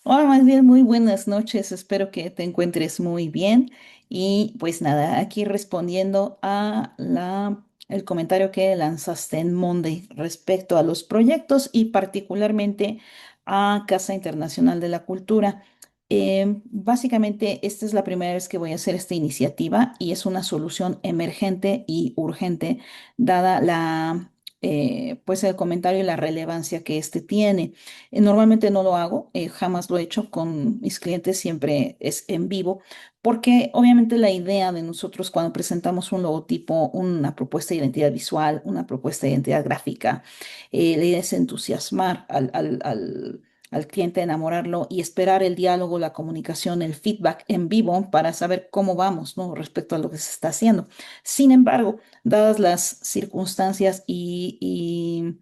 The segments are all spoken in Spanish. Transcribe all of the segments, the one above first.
Hola, más bien, muy buenas noches. Espero que te encuentres muy bien. Y pues nada, aquí respondiendo a el comentario que lanzaste en Monday respecto a los proyectos y particularmente a Casa Internacional de la Cultura. Básicamente, esta es la primera vez que voy a hacer esta iniciativa y es una solución emergente y urgente, dada pues el comentario y la relevancia que este tiene. Normalmente no lo hago, jamás lo he hecho con mis clientes, siempre es en vivo, porque obviamente la idea de nosotros cuando presentamos un logotipo, una propuesta de identidad visual, una propuesta de identidad gráfica, la idea es entusiasmar al cliente, enamorarlo y esperar el diálogo, la comunicación, el feedback en vivo para saber cómo vamos, ¿no? Respecto a lo que se está haciendo. Sin embargo, dadas las circunstancias y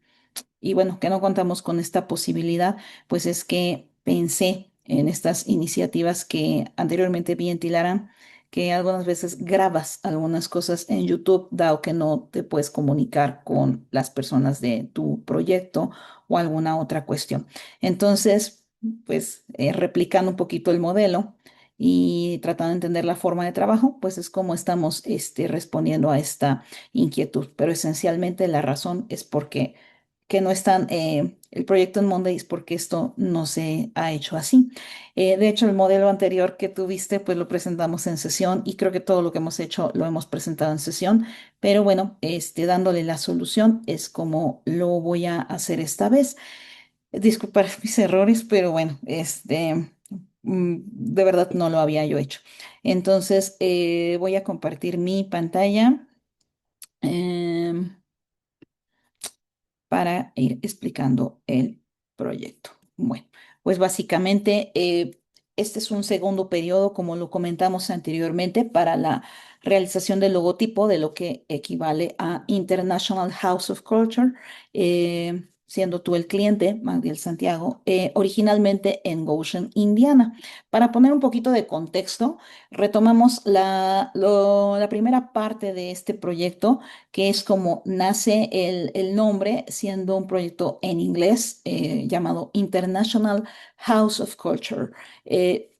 bueno, que no contamos con esta posibilidad, pues es que pensé en estas iniciativas que anteriormente vi en Tilarán, que algunas veces grabas algunas cosas en YouTube, dado que no te puedes comunicar con las personas de tu proyecto o alguna otra cuestión. Entonces, pues replicando un poquito el modelo y tratando de entender la forma de trabajo, pues es como estamos respondiendo a esta inquietud. Pero esencialmente la razón es porque que no están el proyecto en Mondays porque esto no se ha hecho así. De hecho, el modelo anterior que tuviste, pues lo presentamos en sesión y creo que todo lo que hemos hecho lo hemos presentado en sesión, pero bueno, dándole la solución es como lo voy a hacer esta vez. Disculpar mis errores, pero bueno, de verdad no lo había yo hecho. Entonces, voy a compartir mi pantalla. em, para ir explicando el proyecto. Bueno, pues básicamente este es un segundo periodo, como lo comentamos anteriormente, para la realización del logotipo de lo que equivale a International House of Culture, siendo tú el cliente, Magdiel Santiago, originalmente en Goshen, Indiana. Para poner un poquito de contexto, retomamos la primera parte de este proyecto que es como nace el nombre, siendo un proyecto en inglés llamado International House of Culture.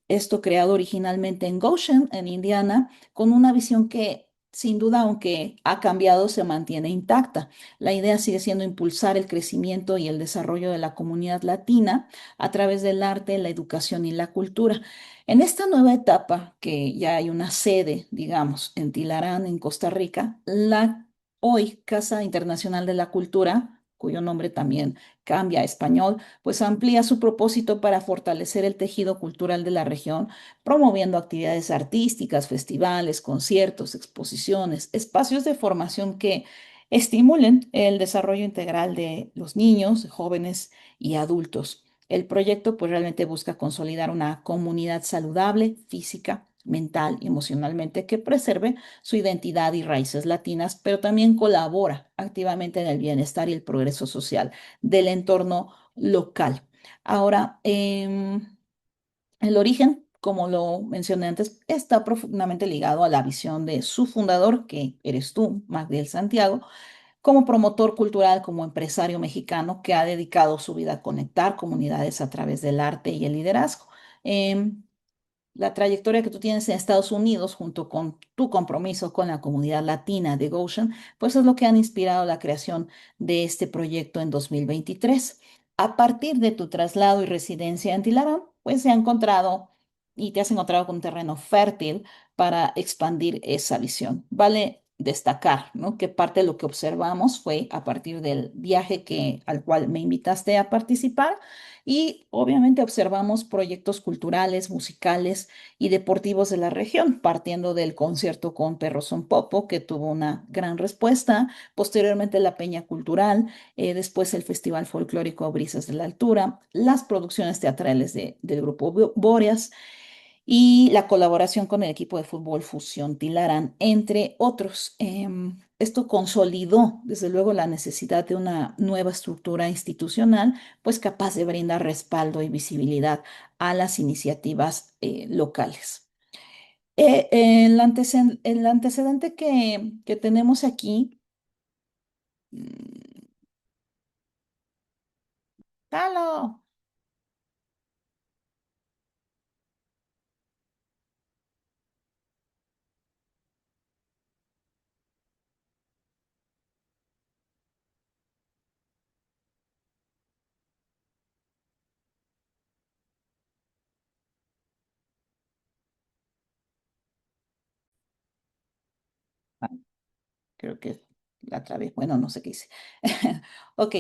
Esto creado originalmente en Goshen, en Indiana, con una visión que sin duda, aunque ha cambiado, se mantiene intacta. La idea sigue siendo impulsar el crecimiento y el desarrollo de la comunidad latina a través del arte, la educación y la cultura. En esta nueva etapa, que ya hay una sede, digamos, en Tilarán, en Costa Rica, la hoy Casa Internacional de la Cultura, cuyo nombre también cambia a español, pues amplía su propósito para fortalecer el tejido cultural de la región, promoviendo actividades artísticas, festivales, conciertos, exposiciones, espacios de formación que estimulen el desarrollo integral de los niños, jóvenes y adultos. El proyecto pues realmente busca consolidar una comunidad saludable, física, mental y emocionalmente que preserve su identidad y raíces latinas, pero también colabora activamente en el bienestar y el progreso social del entorno local. Ahora, el origen, como lo mencioné antes, está profundamente ligado a la visión de su fundador, que eres tú, Magdiel Santiago, como promotor cultural, como empresario mexicano que ha dedicado su vida a conectar comunidades a través del arte y el liderazgo. Em, la trayectoria que tú tienes en Estados Unidos junto con tu compromiso con la comunidad latina de Goshen, pues es lo que han inspirado la creación de este proyecto en 2023. A partir de tu traslado y residencia en Tilarán, pues se ha encontrado y te has encontrado con un terreno fértil para expandir esa visión. Vale destacar, ¿no? Que parte de lo que observamos fue a partir del viaje al cual me invitaste a participar y obviamente observamos proyectos culturales, musicales y deportivos de la región, partiendo del concierto con Perro Son Popo, que tuvo una gran respuesta, posteriormente la Peña Cultural, después el Festival Folclórico Brisas de la Altura, las producciones teatrales del grupo Bóreas y la colaboración con el equipo de fútbol Fusión Tilarán, entre otros. Esto consolidó, desde luego, la necesidad de una nueva estructura institucional, pues capaz de brindar respaldo y visibilidad a las iniciativas locales. El antecedente que tenemos aquí, mm, ¡Halo! Creo que la trabé. Bueno, no sé qué hice. Ok.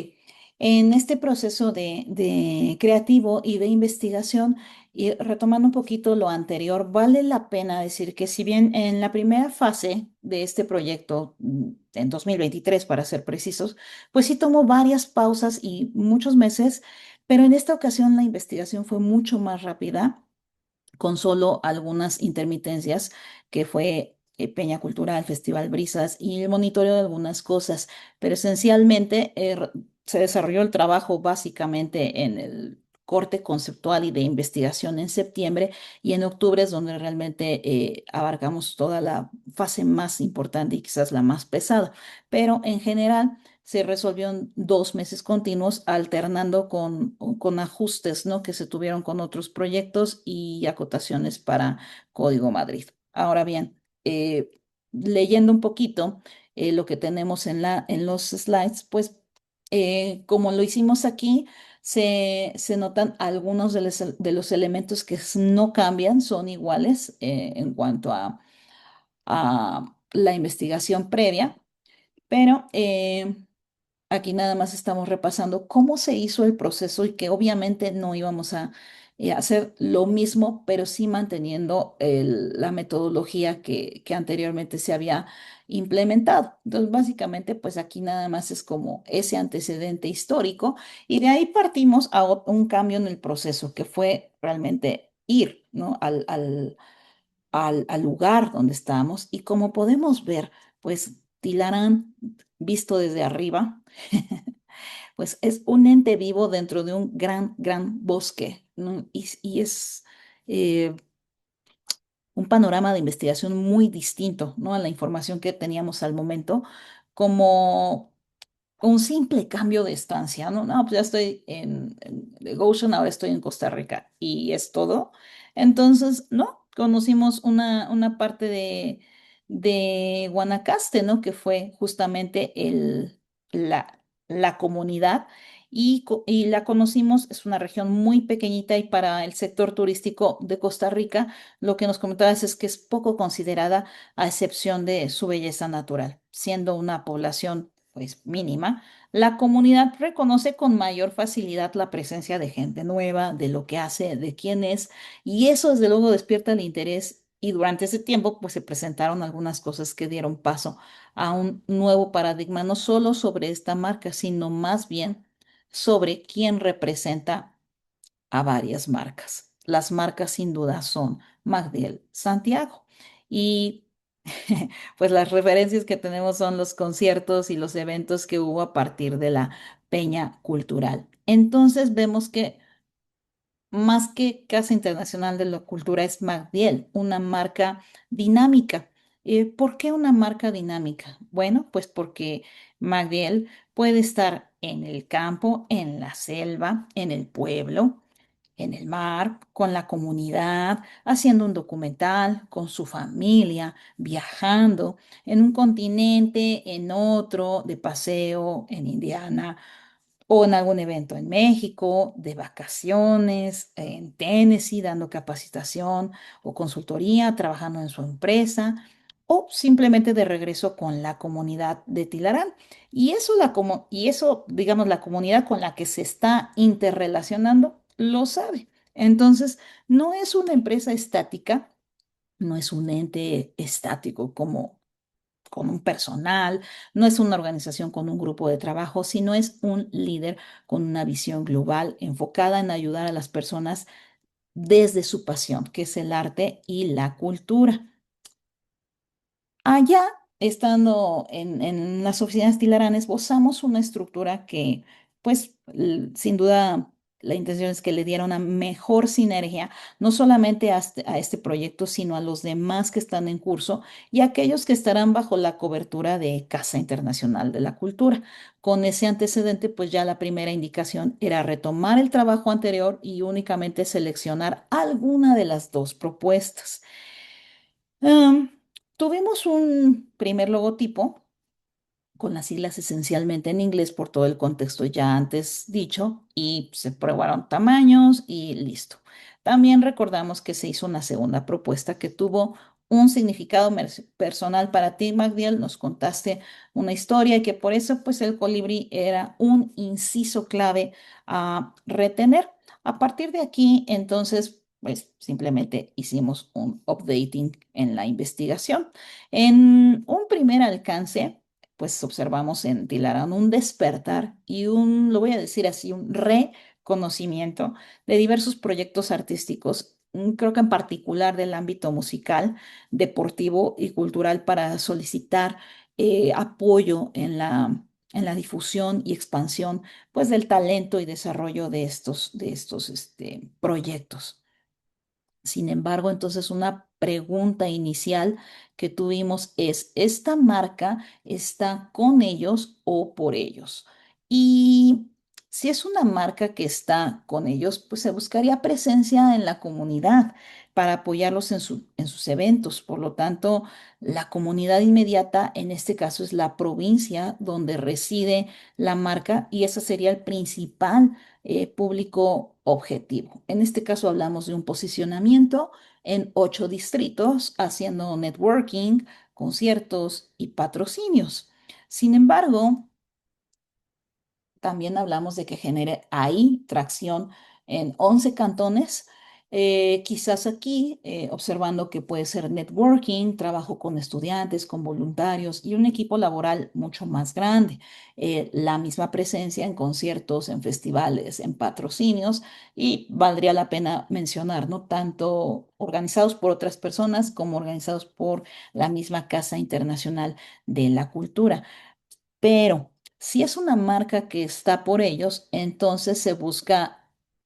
En este proceso de creativo y de investigación, y retomando un poquito lo anterior, vale la pena decir que si bien en la primera fase de este proyecto, en 2023 para ser precisos, pues sí tomó varias pausas y muchos meses, pero en esta ocasión la investigación fue mucho más rápida con solo algunas intermitencias, que fue Peña Cultural, Festival Brisas y el monitoreo de algunas cosas, pero esencialmente se desarrolló el trabajo básicamente en el corte conceptual y de investigación en septiembre, y en octubre es donde realmente abarcamos toda la fase más importante y quizás la más pesada, pero en general se resolvió en 2 meses continuos, alternando con ajustes, ¿no?, que se tuvieron con otros proyectos y acotaciones para Código Madrid. Ahora bien, leyendo un poquito lo que tenemos en los slides, pues como lo hicimos aquí, se notan algunos de los elementos que no cambian, son iguales en cuanto a la investigación previa, pero aquí nada más estamos repasando cómo se hizo el proceso y que obviamente no íbamos a hacer lo mismo, pero sí manteniendo la metodología que anteriormente se había implementado. Entonces, básicamente, pues aquí nada más es como ese antecedente histórico, y de ahí partimos a un cambio en el proceso, que fue realmente ir, ¿no?, al lugar donde estamos. Y como podemos ver, pues Tilarán, visto desde arriba, pues es un ente vivo dentro de un gran, gran bosque, ¿no? Y es eh, un panorama de investigación muy distinto, ¿no?, a la información que teníamos al momento, como un simple cambio de estancia, ¿no? No, pues ya estoy en Goshen, ahora estoy en Costa Rica y es todo. Entonces, ¿no? Conocimos una parte de Guanacaste, ¿no? Que fue justamente la comunidad, y la conocimos, es una región muy pequeñita, y para el sector turístico de Costa Rica, lo que nos comentabas es que es poco considerada, a excepción de su belleza natural, siendo una población pues mínima. La comunidad reconoce con mayor facilidad la presencia de gente nueva, de lo que hace, de quién es, y eso desde luego despierta el interés, y durante ese tiempo pues se presentaron algunas cosas que dieron paso a un nuevo paradigma, no solo sobre esta marca, sino más bien sobre quién representa a varias marcas. Las marcas sin duda son Magdiel, Santiago, y pues las referencias que tenemos son los conciertos y los eventos que hubo a partir de la Peña Cultural. Entonces vemos que más que Casa Internacional de la Cultura es Magdiel, una marca dinámica. ¿Por qué una marca dinámica? Bueno, pues porque Magdiel puede estar en el campo, en la selva, en el pueblo, en el mar, con la comunidad, haciendo un documental, con su familia, viajando en un continente, en otro, de paseo en Indiana, o en algún evento en México, de vacaciones, en Tennessee, dando capacitación o consultoría, trabajando en su empresa, o simplemente de regreso con la comunidad de Tilarán. Y eso, digamos, la comunidad con la que se está interrelacionando lo sabe. Entonces, no es una empresa estática, no es un ente estático como con un personal, no es una organización con un grupo de trabajo, sino es un líder con una visión global enfocada en ayudar a las personas desde su pasión, que es el arte y la cultura. Allá, estando en las oficinas Tilarán, esbozamos una estructura que, pues, sin duda, la intención es que le diera una mejor sinergia, no solamente a este proyecto, sino a los demás que están en curso y aquellos que estarán bajo la cobertura de Casa Internacional de la Cultura. Con ese antecedente, pues ya la primera indicación era retomar el trabajo anterior y únicamente seleccionar alguna de las dos propuestas. Am, Tuvimos un primer logotipo con las siglas esencialmente en inglés por todo el contexto ya antes dicho, y se probaron tamaños y listo. También recordamos que se hizo una segunda propuesta que tuvo un significado personal para ti, Magdiel. Nos contaste una historia y que por eso, pues, el colibrí era un inciso clave a retener. A partir de aquí, entonces, pues, simplemente hicimos un updating en la investigación. En un primer alcance, pues observamos en Tilarán un despertar y lo voy a decir así, un reconocimiento de diversos proyectos artísticos, creo que en particular del ámbito musical, deportivo y cultural para solicitar apoyo en la difusión y expansión, pues, del talento y desarrollo de estos proyectos. Sin embargo, entonces una pregunta inicial que tuvimos es, ¿esta marca está con ellos o por ellos? Y si es una marca que está con ellos, pues se buscaría presencia en la comunidad para apoyarlos en sus eventos. Por lo tanto, la comunidad inmediata, en este caso, es la provincia donde reside la marca y ese sería el principal público objetivo. En este caso hablamos de un posicionamiento en 8 distritos, haciendo networking, conciertos y patrocinios. Sin embargo, también hablamos de que genere ahí tracción en 11 cantones. Quizás aquí, observando que puede ser networking, trabajo con estudiantes, con voluntarios y un equipo laboral mucho más grande. La misma presencia en conciertos, en festivales, en patrocinios y valdría la pena mencionar, ¿no? Tanto organizados por otras personas como organizados por la misma Casa Internacional de la Cultura. Pero si es una marca que está por ellos, entonces se busca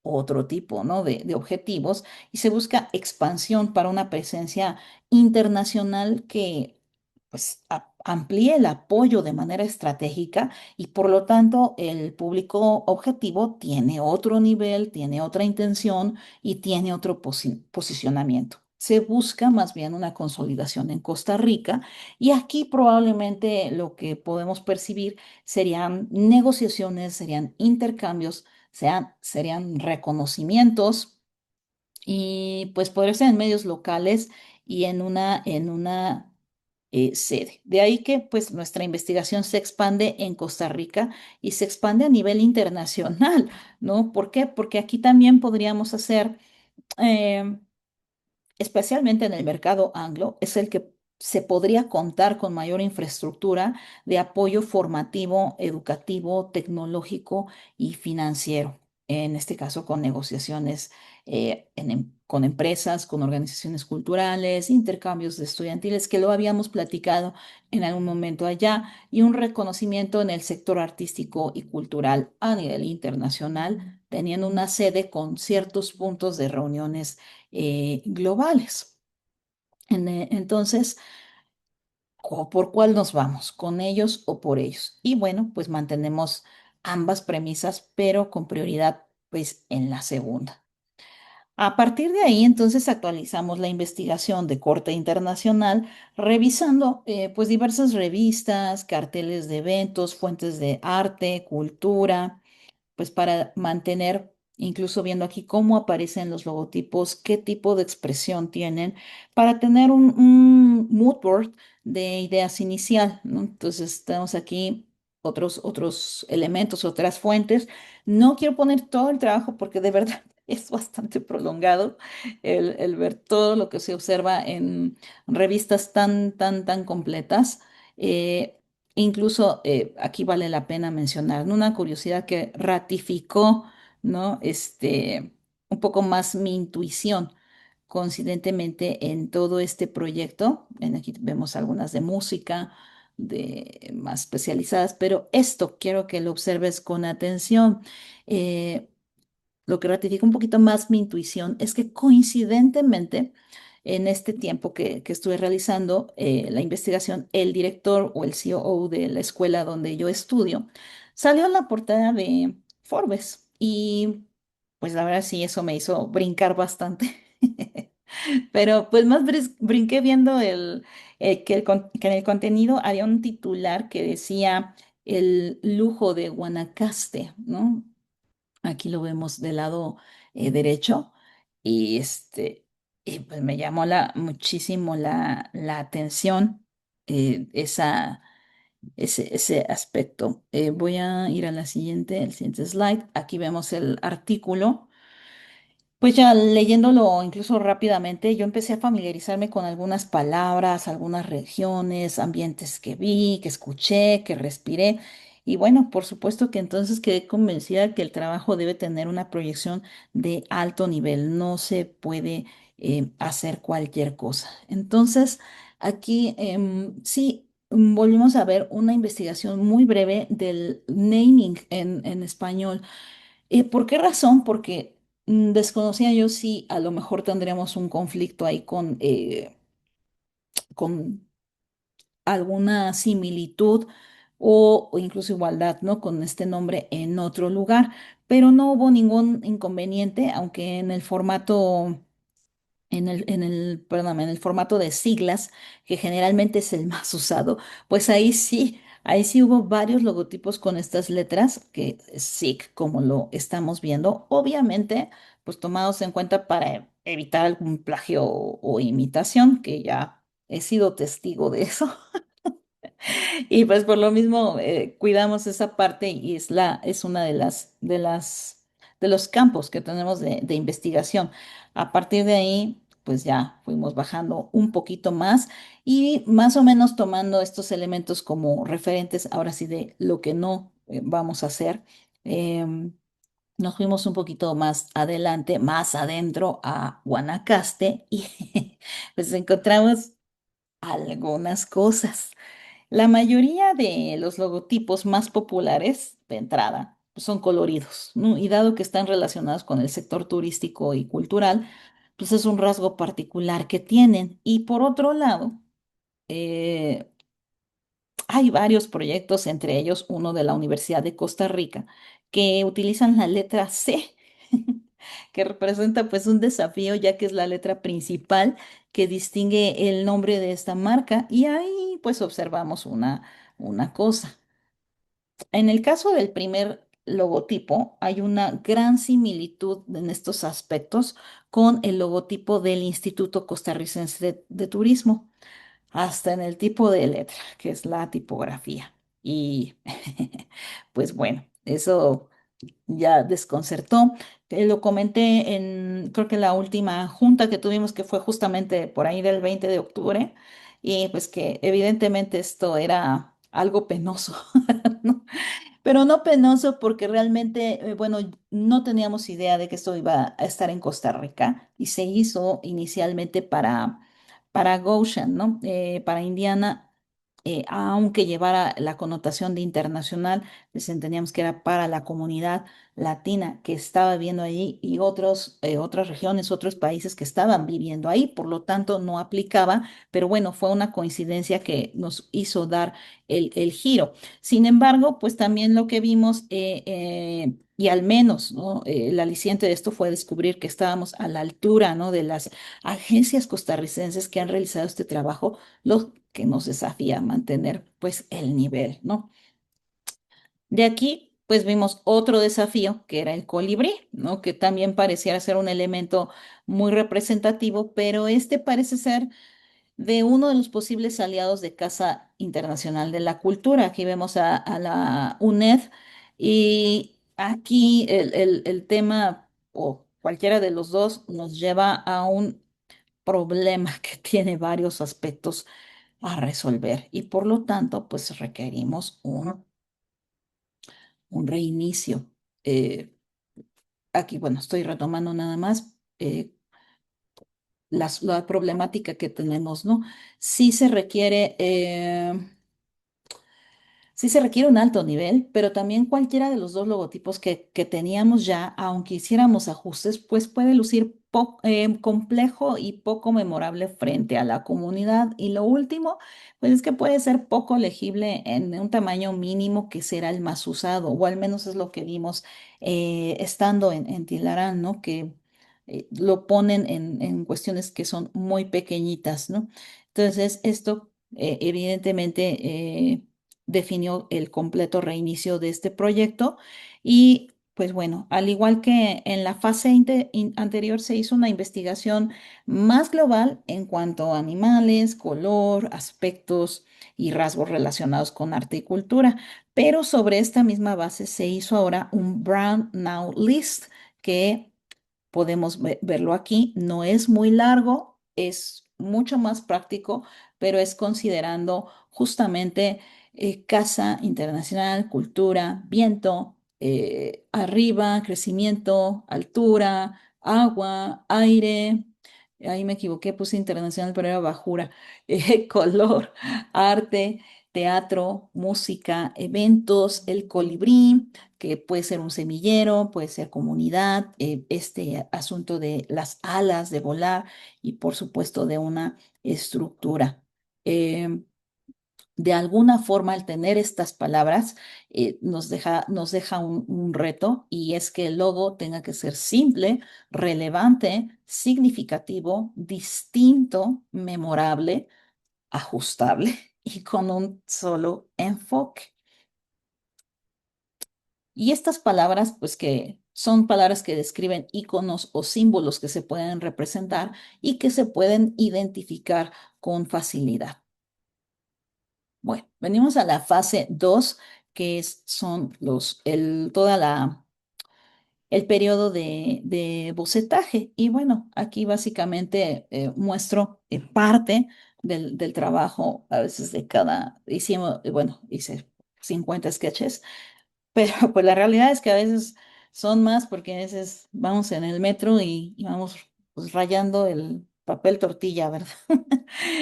otro tipo, ¿no? de objetivos y se busca expansión para una presencia internacional que, pues, amplíe el apoyo de manera estratégica y por lo tanto el público objetivo tiene otro nivel, tiene otra intención y tiene otro posicionamiento. Se busca más bien una consolidación en Costa Rica y aquí probablemente lo que podemos percibir serían negociaciones, serían intercambios, serían reconocimientos y pues podría ser en medios locales y en una sede. De ahí que pues nuestra investigación se expande en Costa Rica y se expande a nivel internacional, ¿no? ¿Por qué? Porque aquí también podríamos hacer... em, especialmente en el mercado anglo, es el que se podría contar con mayor infraestructura de apoyo formativo, educativo, tecnológico y financiero. En este caso, con negociaciones con empresas, con organizaciones culturales, intercambios de estudiantiles, que lo habíamos platicado en algún momento allá, y un reconocimiento en el sector artístico y cultural a nivel internacional, teniendo una sede con ciertos puntos de reuniones globales. Entonces, ¿por cuál nos vamos? ¿Con ellos o por ellos? Y bueno, pues mantenemos ambas premisas, pero con prioridad pues en la segunda. A partir de ahí, entonces actualizamos la investigación de corte internacional, revisando pues diversas revistas, carteles de eventos, fuentes de arte, cultura, pues para mantener, incluso viendo aquí cómo aparecen los logotipos, qué tipo de expresión tienen, para tener un mood board de ideas inicial, ¿no? Entonces tenemos aquí otros elementos, otras fuentes. No quiero poner todo el trabajo porque de verdad es bastante prolongado el ver todo lo que se observa en revistas tan completas. Eh, Incluso aquí vale la pena mencionar, ¿no? Una curiosidad que ratificó, ¿no? Un poco más mi intuición, coincidentemente en todo este proyecto. Aquí vemos algunas de música, de más especializadas, pero esto quiero que lo observes con atención. Eh, lo que ratifica un poquito más mi intuición es que coincidentemente, en este tiempo que estuve realizando la investigación, el director o el CEO de la escuela donde yo estudio salió en la portada de Forbes y pues la verdad sí, eso me hizo brincar bastante. Pero pues más brinqué viendo que en el contenido había un titular que decía el lujo de Guanacaste, ¿no? Aquí lo vemos del lado derecho. Y Y pues me llamó muchísimo la atención esa, ese aspecto. Voy a ir a el siguiente slide. Aquí vemos el artículo. Pues ya leyéndolo incluso rápidamente, yo empecé a familiarizarme con algunas palabras, algunas regiones, ambientes que vi, que escuché, que respiré. Y bueno, por supuesto que entonces quedé convencida que el trabajo debe tener una proyección de alto nivel. No se puede hacer cualquier cosa. Entonces, aquí sí, volvimos a ver una investigación muy breve del naming en español. ¿Por qué razón? Porque desconocía yo si a lo mejor tendríamos un conflicto ahí con alguna similitud o incluso igualdad, ¿no? Con este nombre en otro lugar, pero no hubo ningún inconveniente, aunque en el formato perdón, en el formato de siglas, que generalmente es el más usado, pues ahí sí hubo varios logotipos con estas letras, que es SIG, como lo estamos viendo, obviamente, pues tomados en cuenta para evitar algún plagio o imitación, que ya he sido testigo de eso. Y pues por lo mismo cuidamos esa parte y es una de los campos que tenemos de investigación. A partir de ahí, pues ya fuimos bajando un poquito más y más o menos tomando estos elementos como referentes, ahora sí, de lo que no vamos a hacer. Em, Nos fuimos un poquito más adelante, más adentro a Guanacaste y pues encontramos algunas cosas. La mayoría de los logotipos más populares de entrada pues, son coloridos, ¿no? Y dado que están relacionados con el sector turístico y cultural, pues es un rasgo particular que tienen. Y por otro lado, eh, hay varios proyectos, entre ellos uno de la Universidad de Costa Rica, que utilizan la letra C, que representa pues un desafío, ya que es la letra principal que distingue el nombre de esta marca. Y ahí pues observamos una cosa. En el caso del primer logotipo, hay una gran similitud en estos aspectos con el logotipo del Instituto Costarricense de Turismo, hasta en el tipo de letra, que es la tipografía. Y pues bueno, eso ya desconcertó. Lo comenté creo que la última junta que tuvimos, que fue justamente por ahí del 20 de octubre, y pues que evidentemente esto era algo penoso, ¿no? Pero no penoso porque realmente, bueno, no teníamos idea de que esto iba a estar en Costa Rica y se hizo inicialmente para Goshen, ¿no? Para Indiana, aunque llevara la connotación de internacional, pues entendíamos que era para la comunidad latina que estaba viviendo allí y otras regiones, otros países que estaban viviendo ahí, por lo tanto no aplicaba, pero bueno, fue una coincidencia que nos hizo dar el giro. Sin embargo, pues también lo que vimos, y al menos, ¿no? El aliciente de esto fue descubrir que estábamos a la altura, ¿no? De las agencias costarricenses que han realizado este trabajo, lo que nos desafía a mantener, pues, el nivel, ¿no? De aquí, pues, vimos otro desafío, que era el colibrí, ¿no? Que también pareciera ser un elemento muy representativo, pero este parece ser de uno de los posibles aliados de Casa Internacional de la Cultura. Aquí vemos a la UNED y aquí el tema o cualquiera de los dos nos lleva a un problema que tiene varios aspectos a resolver y por lo tanto pues requerimos un reinicio. Eh, Aquí, bueno, estoy retomando nada más. La problemática que tenemos, ¿no? Sí se requiere, sí se requiere un alto nivel, pero también cualquiera de los dos logotipos que teníamos ya, aunque hiciéramos ajustes, pues puede lucir complejo y poco memorable frente a la comunidad. Y lo último, pues es que puede ser poco legible en un tamaño mínimo que será el más usado, o al menos es lo que vimos estando en Tilarán, ¿no? Que lo ponen en cuestiones que son muy pequeñitas, ¿no? Entonces, esto evidentemente definió el completo reinicio de este proyecto y Pues bueno, al igual que en la fase anterior se hizo una investigación más global en cuanto a animales, color, aspectos y rasgos relacionados con arte y cultura, pero sobre esta misma base se hizo ahora un Brown Now List que podemos verlo aquí. No es muy largo, es mucho más práctico, pero es considerando justamente casa internacional, cultura, viento, arriba, crecimiento, altura, agua, aire. Ahí me equivoqué, puse internacional, pero era bajura. Color, arte, teatro, música, eventos, el colibrí, que puede ser un semillero, puede ser comunidad, este asunto de las alas de volar y por supuesto de una estructura. Eh, de alguna forma, al tener estas palabras, nos deja un reto y es que el logo tenga que ser simple, relevante, significativo, distinto, memorable, ajustable y con un solo enfoque. Y estas palabras, pues que son palabras que describen iconos o símbolos que se pueden representar y que se pueden identificar con facilidad. Bueno, venimos a la fase 2, que son el periodo de bocetaje. Y bueno, aquí básicamente muestro parte del trabajo, a veces de hicimos, bueno, hice 50 sketches, pero pues la realidad es que a veces son más porque a veces vamos en el metro y vamos pues, rayando el papel tortilla, ¿verdad?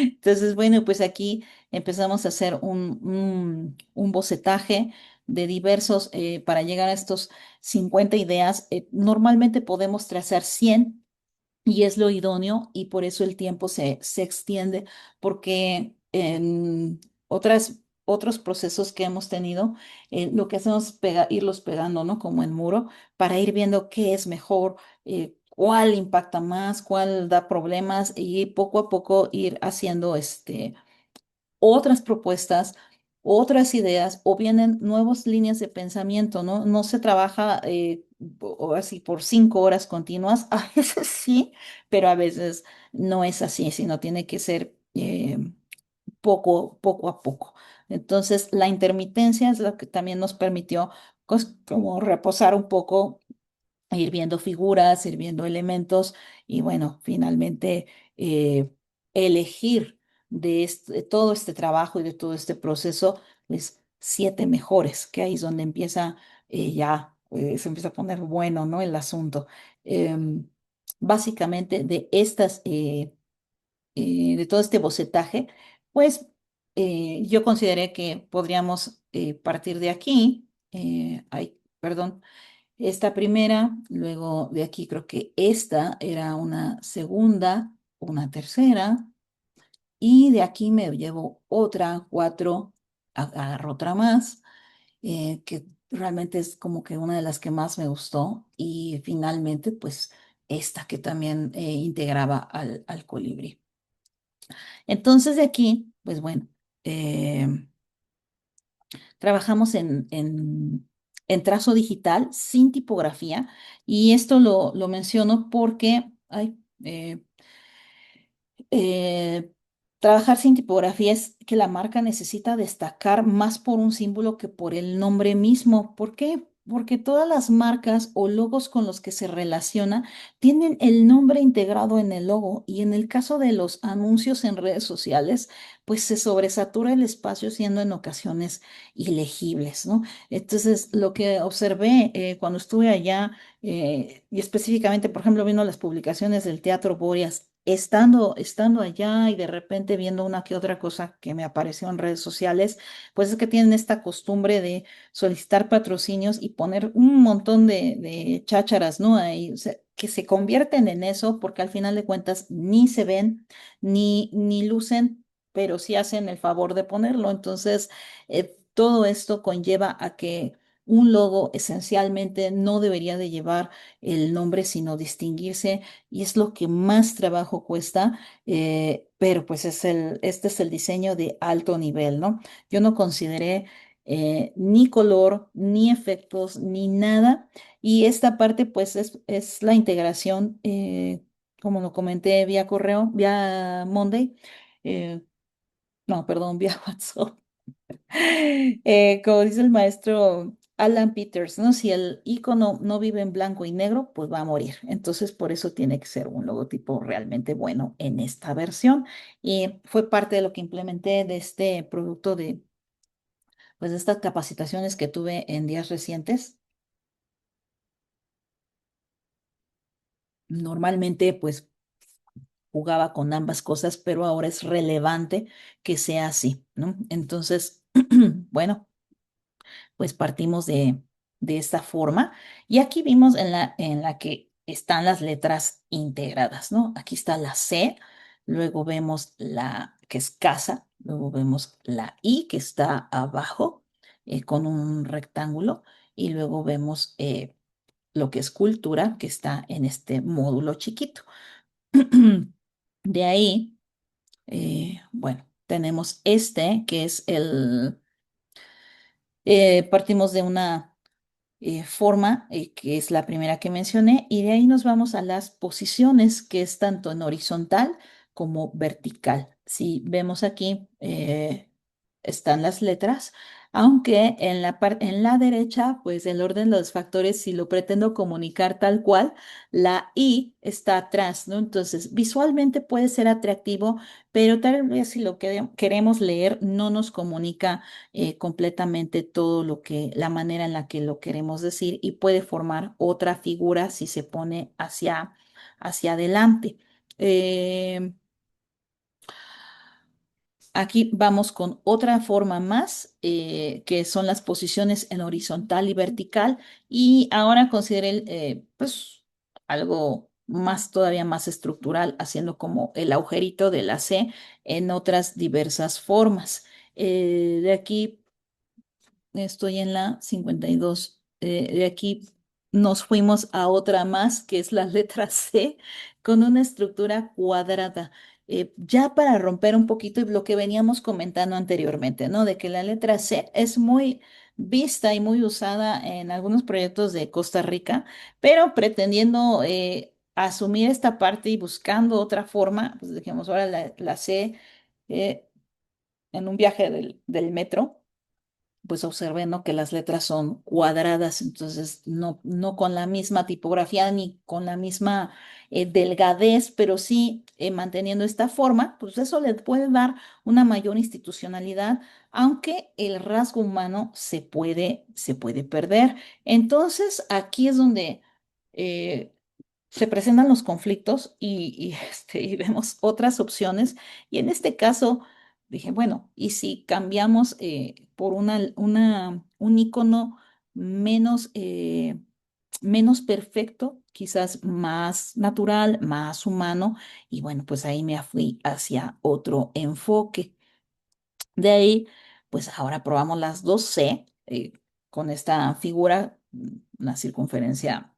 Entonces, bueno, pues aquí empezamos a hacer un bocetaje de diversos, para llegar a estos 50 ideas. Normalmente podemos trazar 100 y es lo idóneo y por eso el tiempo se extiende, porque en otros procesos que hemos tenido, lo que hacemos es irlos pegando, ¿no? Como en muro, para ir viendo qué es mejor, cuál impacta más, cuál da problemas y poco a poco ir haciendo otras propuestas, otras ideas o vienen nuevas líneas de pensamiento, ¿no? No se trabaja o así por 5 horas continuas, a veces sí, pero a veces no es así, sino tiene que ser poco a poco. Entonces, la intermitencia es lo que también nos permitió, pues, como reposar un poco, ir viendo figuras, ir viendo elementos y bueno, finalmente eh, elegir de todo este trabajo y de todo este proceso, pues 7 mejores, que ahí es donde empieza ya, se empieza a poner bueno, ¿no? El asunto. Em, Básicamente de todo este bocetaje, pues yo consideré que podríamos partir de aquí. Ay, perdón, esta primera, luego de aquí creo que esta era una segunda, una tercera, y de aquí me llevo otra, cuatro, agarro otra más, que realmente es como que una de las que más me gustó, y finalmente pues esta que también integraba al colibrí. Entonces de aquí, pues bueno, eh, trabajamos en trazo digital sin tipografía y esto lo menciono porque eh, trabajar sin tipografía es que la marca necesita destacar más por un símbolo que por el nombre mismo. ¿Por qué? Porque todas las marcas o logos con los que se relaciona tienen el nombre integrado en el logo y en el caso de los anuncios en redes sociales, pues se sobresatura el espacio siendo en ocasiones ilegibles, ¿no? Entonces, lo que observé cuando estuve allá, y específicamente, por ejemplo, viendo las publicaciones del Teatro Boreas, estando allá y de repente viendo una que otra cosa que me apareció en redes sociales, pues es que tienen esta costumbre de solicitar patrocinios y poner un montón de chácharas, ¿no? Ahí, o sea, que se convierten en eso porque al final de cuentas ni se ven ni lucen, pero sí hacen el favor de ponerlo. Entonces, todo esto conlleva a que un logo esencialmente no debería de llevar el nombre, sino distinguirse y es lo que más trabajo cuesta, pero pues este es el diseño de alto nivel, ¿no? Yo no consideré ni color, ni efectos, ni nada. Y esta parte pues es la integración, como lo comenté vía correo, vía Monday. eh, no, perdón, vía WhatsApp. Como dice el maestro Alan Peters, ¿no? Si el icono no vive en blanco y negro, pues va a morir. Entonces, por eso tiene que ser un logotipo realmente bueno en esta versión. Y fue parte de lo que implementé de este producto pues, de estas capacitaciones que tuve en días recientes. Normalmente, pues, jugaba con ambas cosas, pero ahora es relevante que sea así, ¿no? Entonces, bueno. Pues partimos de esta forma. Y aquí vimos en la que están las letras integradas, ¿no? Aquí está la C, luego vemos la que es casa, luego vemos la I que está abajo con un rectángulo y luego vemos lo que es cultura que está en este módulo chiquito. De ahí, bueno, tenemos este que es partimos de una forma, que es la primera que mencioné, y de ahí nos vamos a las posiciones, que es tanto en horizontal como vertical. Si vemos aquí, están las letras, aunque en la derecha, pues el orden de los factores, si lo pretendo comunicar tal cual, la I está atrás, ¿no? Entonces, visualmente puede ser atractivo, pero tal vez si lo que queremos leer no nos comunica completamente todo la manera en la que lo queremos decir y puede formar otra figura si se pone hacia adelante. Eh, Aquí vamos con otra forma más, que son las posiciones en horizontal y vertical. Y ahora consideren pues, algo más, todavía más estructural, haciendo como el agujerito de la C en otras diversas formas. De aquí estoy en la 52. De aquí nos fuimos a otra más, que es la letra C, con una estructura cuadrada. Ya para romper un poquito y lo que veníamos comentando anteriormente, ¿no? De que la letra C es muy vista y muy usada en algunos proyectos de Costa Rica, pero pretendiendo asumir esta parte y buscando otra forma, pues dijimos, ahora la C eh, en un viaje del metro pues observé, ¿no? Que las letras son cuadradas, entonces no con la misma tipografía ni con la misma delgadez, pero sí manteniendo esta forma, pues eso le puede dar una mayor institucionalidad, aunque el rasgo humano se puede perder. Entonces, aquí es donde eh, se presentan los conflictos y vemos otras opciones. Y en este caso dije, bueno, ¿y si cambiamos por un icono menos, menos perfecto, quizás más natural, más humano? Y bueno, pues ahí me fui hacia otro enfoque. De ahí, pues ahora probamos las dos C con esta figura, una circunferencia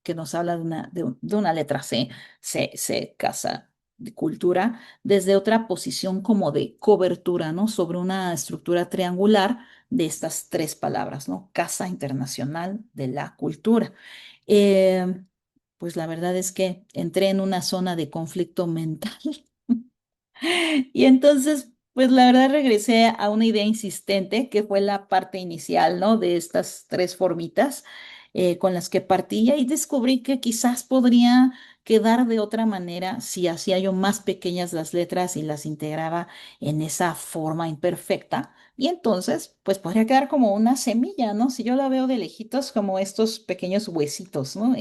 que nos habla de una letra C, C, casa de cultura, desde otra posición como de cobertura, ¿no? Sobre una estructura triangular de estas tres palabras, ¿no? Casa Internacional de la Cultura. Eh, pues la verdad es que entré en una zona de conflicto mental. Y entonces, pues la verdad regresé a una idea insistente, que fue la parte inicial, ¿no? De estas tres formitas con las que partía y descubrí que quizás podría quedar de otra manera si hacía yo más pequeñas las letras y las integraba en esa forma imperfecta. Y entonces, pues podría quedar como una semilla, ¿no? Si yo la veo de lejitos, como estos pequeños huesitos, ¿no?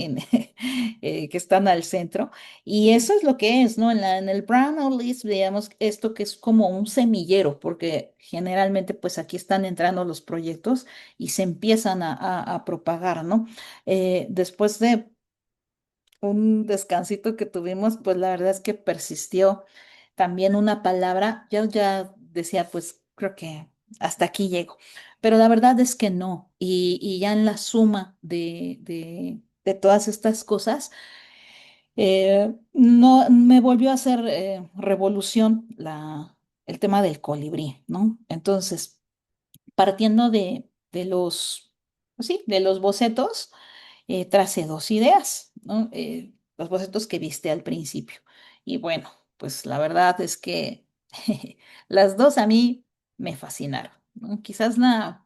Que están al centro. Y eso es lo que es, ¿no? En el Brown Out List veíamos esto que es como un semillero, porque generalmente pues aquí están entrando los proyectos y se empiezan a propagar, ¿no? Después de un descansito que tuvimos, pues la verdad es que persistió también una palabra. Yo ya decía, pues creo que hasta aquí llego, pero la verdad es que no. Y ya en la suma de todas estas cosas, no, me volvió a hacer revolución el tema del colibrí, ¿no? Entonces, partiendo de los, pues sí, de los bocetos, tracé dos ideas, ¿no? Los bocetos que viste al principio. Y bueno, pues la verdad es que las dos a mí me fascinaron, ¿no? Quizás la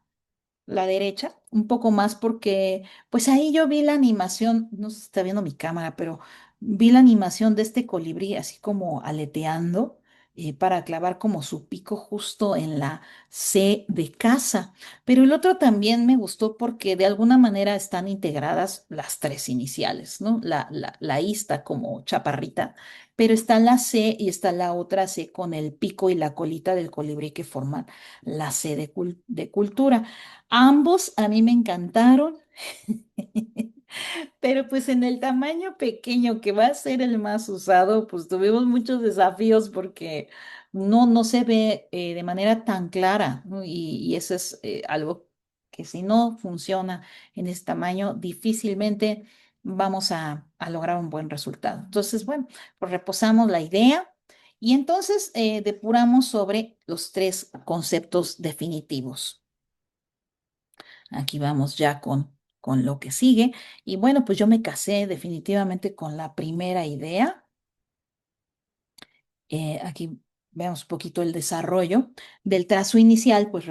derecha, un poco más porque, pues ahí yo vi la animación, no sé si está viendo mi cámara, pero vi la animación de este colibrí así como aleteando para clavar como su pico justo en la C de casa. Pero el otro también me gustó porque de alguna manera están integradas las tres iniciales, ¿no? La I está como chaparrita, pero está la C y está la otra C con el pico y la colita del colibrí que forman la C de cultura. Ambos a mí me encantaron, pero pues en el tamaño pequeño que va a ser el más usado, pues tuvimos muchos desafíos porque no se ve de manera tan clara, ¿no? Y eso es algo que si no funciona en ese tamaño, difícilmente vamos a lograr un buen resultado. Entonces, bueno, pues reposamos la idea y entonces depuramos sobre los tres conceptos definitivos. Aquí vamos ya con lo que sigue. Y bueno, pues yo me casé definitivamente con la primera idea. Aquí vemos un poquito el desarrollo del trazo inicial, pues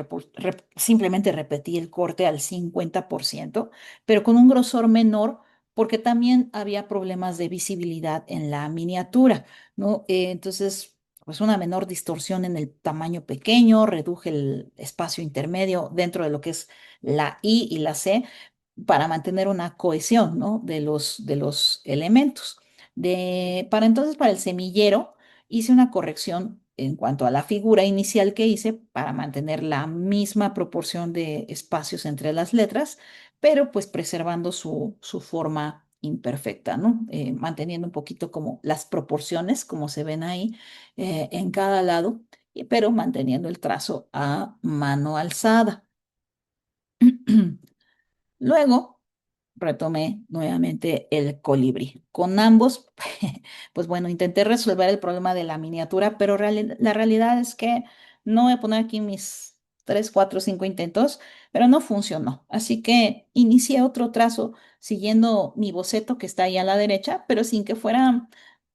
simplemente repetí el corte al 50%, pero con un grosor menor porque también había problemas de visibilidad en la miniatura, ¿no? Entonces, pues una menor distorsión en el tamaño pequeño, reduje el espacio intermedio dentro de lo que es la I y la C para mantener una cohesión, ¿no? De los elementos. Para entonces, para el semillero, hice una corrección en cuanto a la figura inicial que hice para mantener la misma proporción de espacios entre las letras, pero pues preservando su forma imperfecta, ¿no? Manteniendo un poquito como las proporciones, como se ven ahí, en cada lado, pero manteniendo el trazo a mano alzada. Luego retomé nuevamente el colibrí. Con ambos, pues bueno, intenté resolver el problema de la miniatura, pero la realidad es que no voy a poner aquí mis 3, 4, 5 intentos, pero no funcionó. Así que inicié otro trazo siguiendo mi boceto que está ahí a la derecha, pero sin que fuera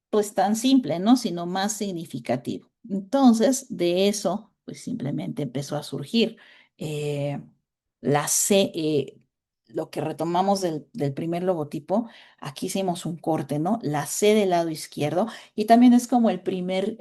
pues tan simple, ¿no? Sino más significativo. Entonces, de eso, pues simplemente empezó a surgir eh, la C, lo que retomamos del primer logotipo, aquí hicimos un corte, ¿no? La C del lado izquierdo, y también es como la primera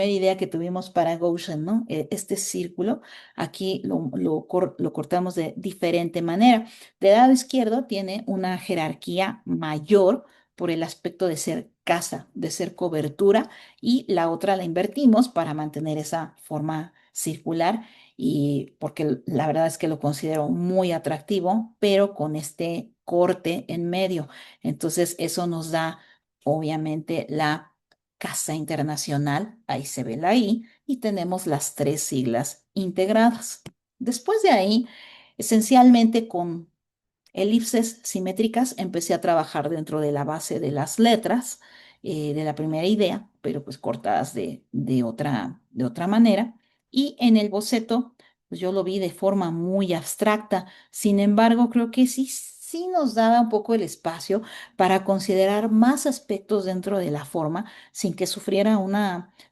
idea que tuvimos para Gaussian, ¿no? Este círculo, aquí lo cortamos de diferente manera. Del lado izquierdo tiene una jerarquía mayor por el aspecto de ser casa, de ser cobertura, y la otra la invertimos para mantener esa forma circular y porque la verdad es que lo considero muy atractivo, pero con este corte en medio. Entonces, eso nos da obviamente la Casa Internacional, ahí se ve la I, y tenemos las tres siglas integradas. Después de ahí, esencialmente con elipses simétricas, empecé a trabajar dentro de la base de las letras de la primera idea, pero pues cortadas de otra manera. Y en el boceto, pues yo lo vi de forma muy abstracta. Sin embargo, creo que sí nos daba un poco el espacio para considerar más aspectos dentro de la forma sin que sufriera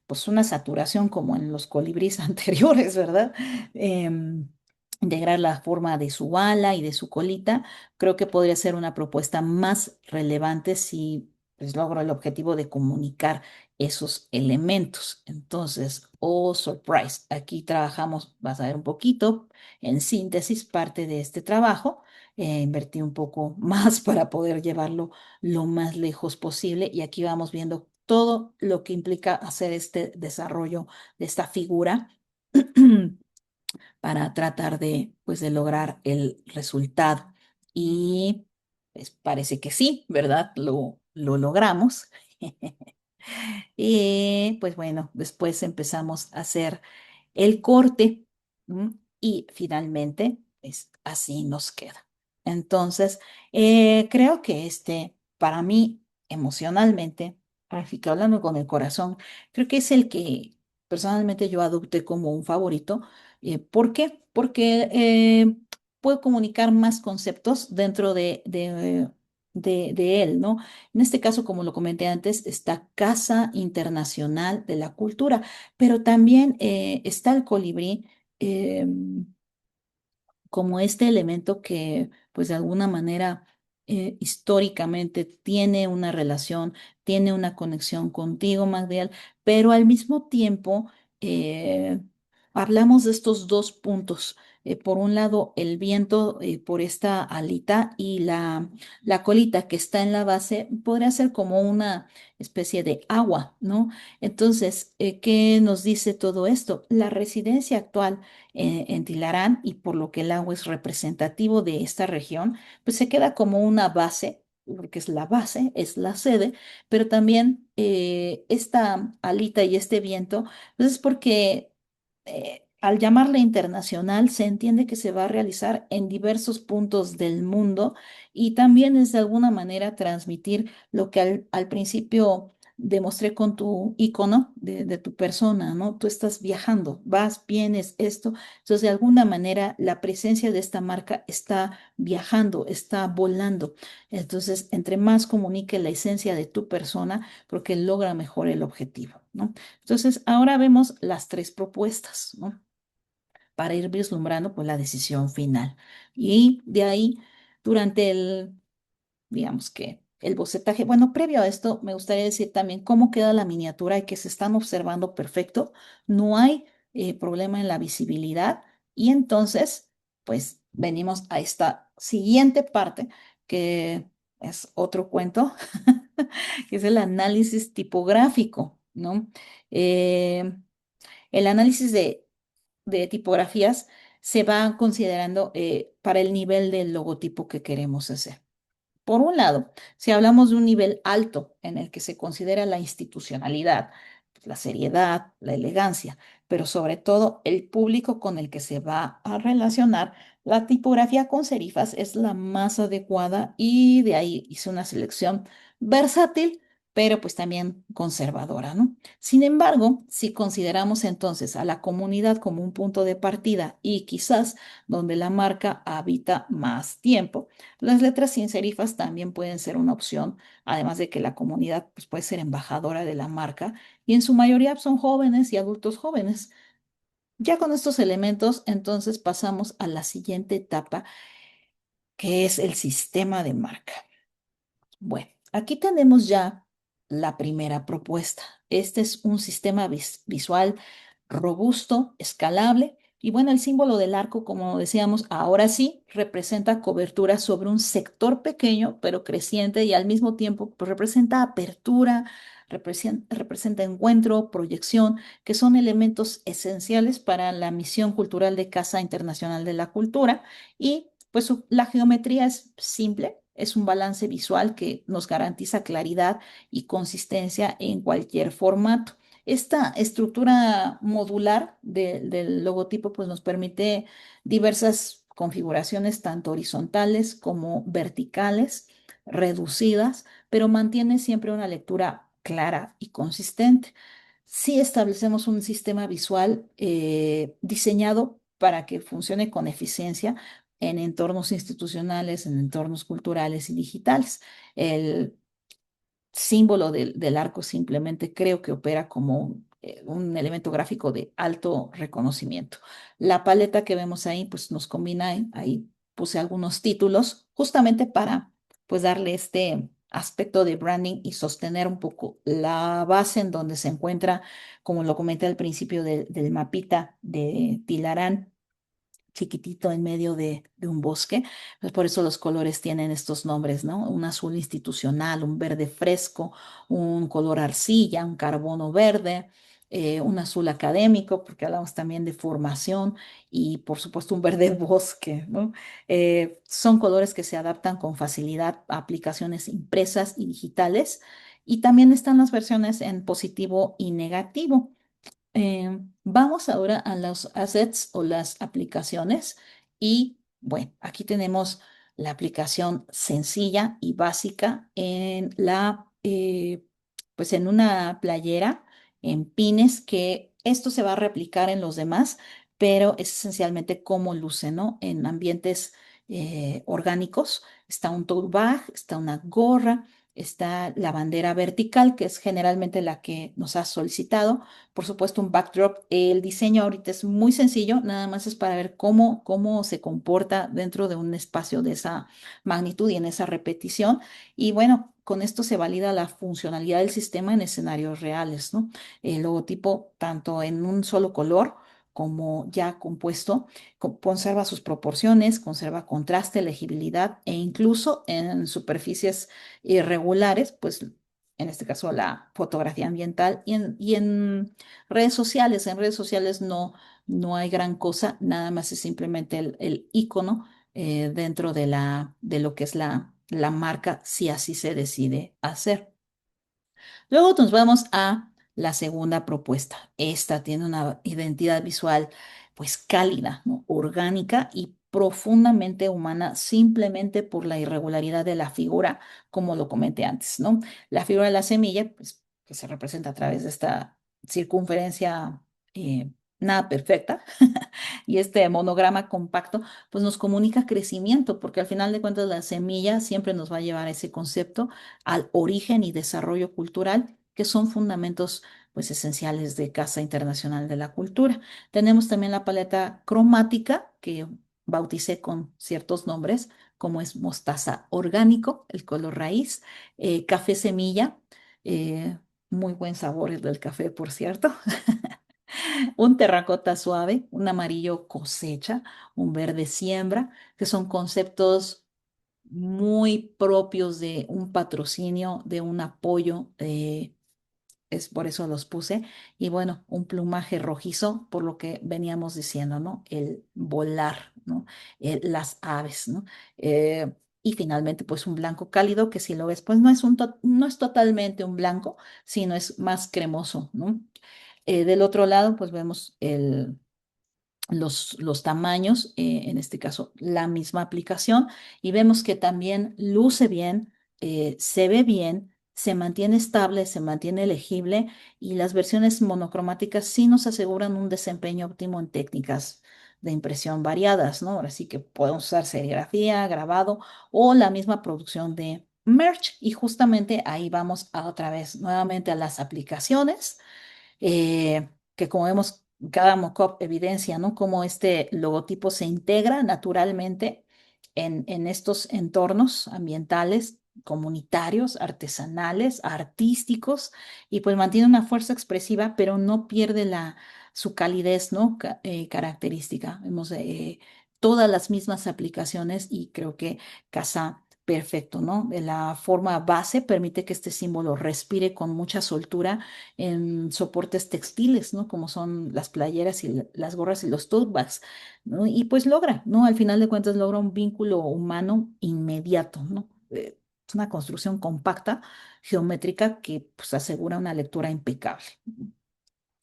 pues una saturación como en los colibríes anteriores, ¿verdad? Integrar la forma de su ala y de su colita, creo que podría ser una propuesta más relevante si pues, logro el objetivo de comunicar esos elementos. Entonces, oh, surprise, aquí trabajamos, vas a ver un poquito, en síntesis, parte de este trabajo. Invertí un poco más para poder llevarlo lo más lejos posible y aquí vamos viendo todo lo que implica hacer este desarrollo de esta figura para tratar pues, de lograr el resultado. Y pues parece que sí, ¿verdad? Lo logramos. Y pues bueno, después empezamos a hacer el corte, ¿m? Y finalmente, pues así nos queda. Entonces, creo que para mí, emocionalmente, así que hablando con el corazón, creo que es el que personalmente yo adopté como un favorito. ¿Por qué? Porque puedo comunicar más conceptos dentro de él, ¿no? En este caso, como lo comenté antes, está Casa Internacional de la Cultura, pero también está el colibrí. Como este elemento que, pues de alguna manera, históricamente tiene una relación, tiene una conexión contigo, Magdiel, pero al mismo tiempo eh, hablamos de estos dos puntos. Por un lado, el viento por esta alita y la colita que está en la base podría ser como una especie de agua, ¿no? Entonces, ¿qué nos dice todo esto? La residencia actual en Tilarán y por lo que el agua es representativo de esta región, pues se queda como una base, porque es la base, es la sede, pero también esta alita y este viento, pues es porque al llamarla internacional se entiende que se va a realizar en diversos puntos del mundo y también es de alguna manera transmitir lo que al principio demostré con tu icono de tu persona, ¿no? Tú estás viajando, vas, vienes, esto. Entonces, de alguna manera, la presencia de esta marca está viajando, está volando. Entonces, entre más comunique la esencia de tu persona, porque logra mejor el objetivo, ¿no? Entonces, ahora vemos las tres propuestas, ¿no? Para ir vislumbrando, pues, la decisión final. Y de ahí, durante digamos que el bocetaje, bueno, previo a esto, me gustaría decir también cómo queda la miniatura y que se están observando perfecto, no hay problema en la visibilidad y entonces, pues venimos a esta siguiente parte que es otro cuento, que es el análisis tipográfico, ¿no? Eh, el análisis de tipografías se va considerando para el nivel del logotipo que queremos hacer. Por un lado, si hablamos de un nivel alto en el que se considera la institucionalidad, pues, la seriedad, la elegancia, pero sobre todo el público con el que se va a relacionar, la tipografía con serifas es la más adecuada y de ahí hice una selección versátil, pero pues también conservadora, ¿no? Sin embargo, si consideramos entonces a la comunidad como un punto de partida y quizás donde la marca habita más tiempo, las letras sin serifas también pueden ser una opción, además de que la comunidad pues, puede ser embajadora de la marca y en su mayoría son jóvenes y adultos jóvenes. Ya con estos elementos, entonces pasamos a la siguiente etapa, que es el sistema de marca. Bueno, aquí tenemos ya la primera propuesta. Este es un sistema visual robusto, escalable. Y bueno, el símbolo del arco, como decíamos, ahora sí representa cobertura sobre un sector pequeño, pero creciente y al mismo tiempo pues, representa apertura, representa encuentro, proyección, que son elementos esenciales para la misión cultural de Casa Internacional de la Cultura. Y pues la geometría es simple, es un balance visual que nos garantiza claridad y consistencia en cualquier formato. Esta estructura modular del logotipo pues, nos permite diversas configuraciones, tanto horizontales como verticales, reducidas, pero mantiene siempre una lectura clara y consistente. Si establecemos un sistema visual diseñado para que funcione con eficiencia en entornos institucionales, en entornos culturales y digitales. El símbolo del arco simplemente creo que opera como un elemento gráfico de alto reconocimiento. La paleta que vemos ahí, pues nos combina, ahí puse algunos títulos justamente para pues darle este aspecto de branding y sostener un poco la base en donde se encuentra, como lo comenté al principio del mapita de Tilarán chiquitito en medio de un bosque. Pues por eso los colores tienen estos nombres, ¿no? Un azul institucional, un verde fresco, un color arcilla, un carbono verde, un azul académico, porque hablamos también de formación y por supuesto un verde bosque, ¿no? Son colores que se adaptan con facilidad a aplicaciones impresas y digitales. Y también están las versiones en positivo y negativo. Vamos ahora a los assets o las aplicaciones y bueno, aquí tenemos la aplicación sencilla y básica pues en una playera en pines que esto se va a replicar en los demás, pero es esencialmente cómo luce, ¿no? En ambientes orgánicos está un tote bag, está una gorra, está la bandera vertical, que es generalmente la que nos ha solicitado. Por supuesto, un backdrop. El diseño ahorita es muy sencillo, nada más es para ver cómo se comporta dentro de un espacio de esa magnitud y en esa repetición. Y bueno, con esto se valida la funcionalidad del sistema en escenarios reales, ¿no? El logotipo, tanto en un solo color como ya compuesto, conserva sus proporciones, conserva contraste, legibilidad e incluso en superficies irregulares, pues en este caso la fotografía ambiental y en redes sociales no hay gran cosa, nada más es simplemente el icono dentro de lo que es la marca, si así se decide hacer. Luego nos vamos a la segunda propuesta. Esta tiene una identidad visual pues cálida, ¿no? Orgánica y profundamente humana simplemente por la irregularidad de la figura, como lo comenté antes, ¿no? La figura de la semilla, pues que se representa a través de esta circunferencia eh, nada perfecta y este monograma compacto, pues nos comunica crecimiento, porque al final de cuentas la semilla siempre nos va a llevar a ese concepto, al origen y desarrollo cultural, que son fundamentos pues esenciales de Casa Internacional de la Cultura. Tenemos también la paleta cromática que bauticé con ciertos nombres, como es mostaza orgánico, el color raíz, café semilla, eh, muy buen sabor el del café, por cierto. Un terracota suave, un amarillo cosecha, un verde siembra, que son conceptos muy propios de un patrocinio, de un apoyo, es por eso los puse. Y bueno, un plumaje rojizo, por lo que veníamos diciendo, ¿no? El volar, ¿no? Las aves, ¿no? Y finalmente, pues un blanco cálido, que si lo ves, pues no es totalmente un blanco, sino es más cremoso, ¿no? Del otro lado, pues vemos los tamaños, en este caso la misma aplicación, y vemos que también luce bien, se ve bien, se mantiene estable, se mantiene legible y las versiones monocromáticas sí nos aseguran un desempeño óptimo en técnicas de impresión variadas, ¿no? Ahora sí que podemos usar serigrafía, grabado o la misma producción de merch y justamente ahí vamos a otra vez nuevamente a las aplicaciones que como vemos, cada mockup evidencia, ¿no? Cómo este logotipo se integra naturalmente en estos entornos ambientales, comunitarios, artesanales, artísticos, y pues mantiene una fuerza expresiva, pero no pierde su calidez, ¿no? Característica. Vemos todas las mismas aplicaciones y creo que casa perfecto, ¿no? De la forma base permite que este símbolo respire con mucha soltura en soportes textiles, ¿no? Como son las playeras y las gorras y los tote bags, ¿no? Y pues logra, ¿no? Al final de cuentas logra un vínculo humano inmediato, ¿no? Es una construcción compacta, geométrica, que pues asegura una lectura impecable.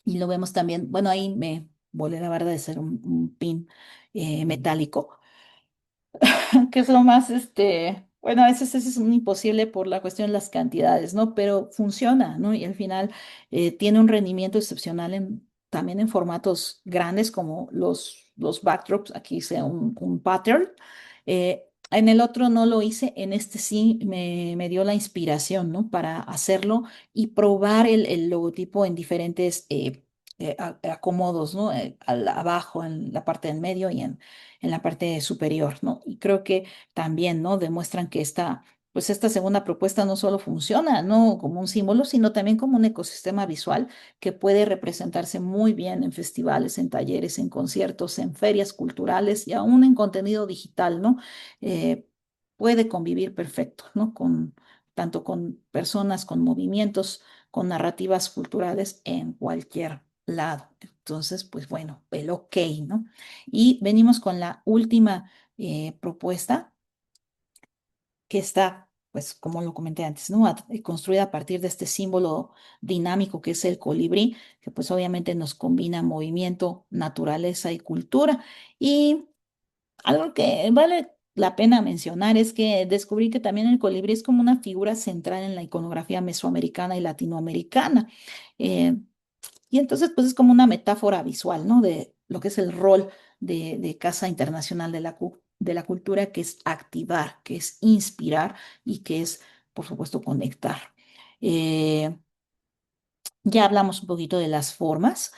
Y lo vemos también, bueno, ahí me volé la barda de ser un pin metálico que es lo más, bueno, a veces es un imposible por la cuestión de las cantidades, ¿no? Pero funciona, ¿no? Y al final tiene un rendimiento excepcional también en formatos grandes como los backdrops. Aquí hice un pattern. En el otro no lo hice, en este sí me dio la inspiración, ¿no? Para hacerlo y probar el logotipo en diferentes acomodos, ¿no? Abajo, en la parte del medio y en la parte superior, ¿no? Y creo que también, ¿no? Demuestran que pues esta segunda propuesta no solo funciona, ¿no? Como un símbolo, sino también como un ecosistema visual que puede representarse muy bien en festivales, en talleres, en conciertos, en ferias culturales y aún en contenido digital, ¿no? Puede convivir perfecto, ¿no? Tanto con personas, con movimientos, con narrativas culturales en cualquier lado. Entonces, pues bueno, el ok, ¿no? Y venimos con la última propuesta que está, pues como lo comenté antes, ¿no? Construida a partir de este símbolo dinámico que es el colibrí, que pues obviamente nos combina movimiento, naturaleza y cultura. Y algo que vale la pena mencionar es que descubrí que también el colibrí es como una figura central en la iconografía mesoamericana y latinoamericana. Eh, Y entonces, pues es como una metáfora visual, ¿no? De lo que es el rol de Casa Internacional de de la Cultura, que es activar, que es inspirar y que es, por supuesto, conectar. Eh, ya hablamos un poquito de las formas,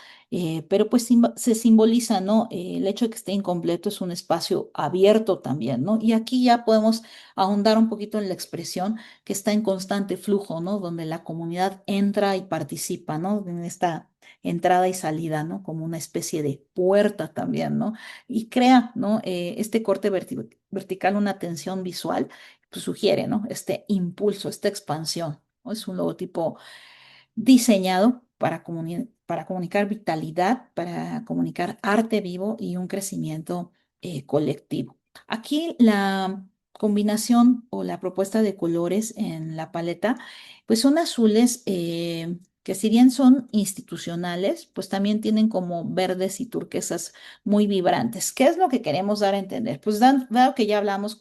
pero pues se simboliza, ¿no? El hecho de que esté incompleto es un espacio abierto también, ¿no? Y aquí ya podemos ahondar un poquito en la expresión que está en constante flujo, ¿no? Donde la comunidad entra y participa, ¿no? En esta entrada y salida, ¿no? Como una especie de puerta también, ¿no? Y crea, ¿no? Este corte vertical, una tensión visual, pues sugiere, ¿no? Este impulso, esta expansión, ¿no? Es un logotipo diseñado para para comunicar vitalidad, para comunicar arte vivo y un crecimiento colectivo. Aquí la combinación o la propuesta de colores en la paleta, pues son azules que si bien son institucionales, pues también tienen como verdes y turquesas muy vibrantes. ¿Qué es lo que queremos dar a entender? Pues dado que ya hablamos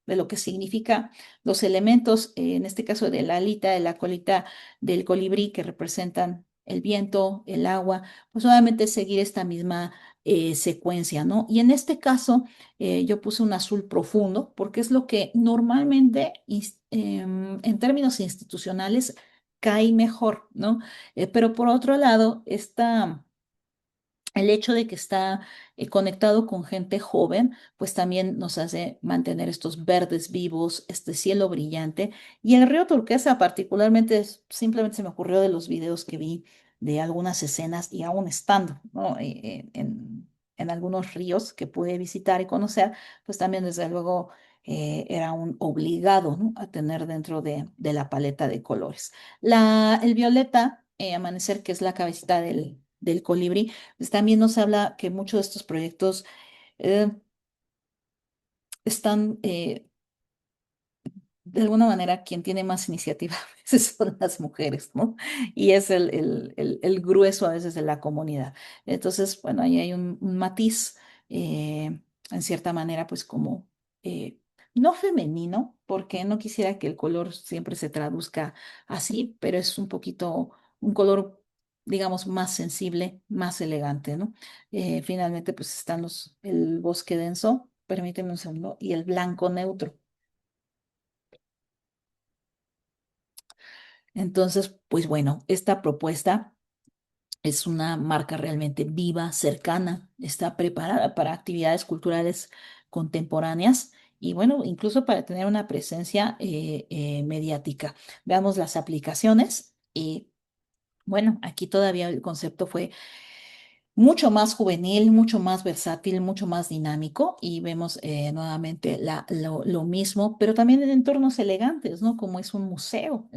de lo que significa los elementos, en este caso de la alita, de la colita del colibrí que representan el viento, el agua, pues obviamente seguir esta misma secuencia, ¿no? Y en este caso yo puse un azul profundo porque es lo que normalmente en términos institucionales cae mejor, ¿no? Pero por otro lado, el hecho de que está conectado con gente joven, pues también nos hace mantener estos verdes vivos, este cielo brillante. Y el río turquesa particularmente, simplemente se me ocurrió de los videos que vi de algunas escenas y aún estando, ¿no? En algunos ríos que pude visitar y conocer, pues también desde luego era un obligado, ¿no? A tener dentro de la paleta de colores. El violeta, amanecer, que es la cabecita del colibrí, pues también nos habla que muchos de estos proyectos eh, están, de alguna manera, quien tiene más iniciativa a veces son las mujeres, ¿no? Y es el grueso a veces de la comunidad. Entonces, bueno, ahí hay un matiz, en cierta manera, pues como no femenino, porque no quisiera que el color siempre se traduzca así, pero es un poquito un color, digamos, más sensible, más elegante, ¿no? Finalmente, pues están el bosque denso, permíteme un segundo, y el blanco neutro. Entonces, pues bueno, esta propuesta es una marca realmente viva, cercana, está preparada para actividades culturales contemporáneas y bueno, incluso para tener una presencia mediática. Veamos las aplicaciones y bueno, aquí todavía el concepto fue mucho más juvenil, mucho más versátil, mucho más dinámico y vemos nuevamente lo mismo, pero también en entornos elegantes, ¿no? Como es un museo.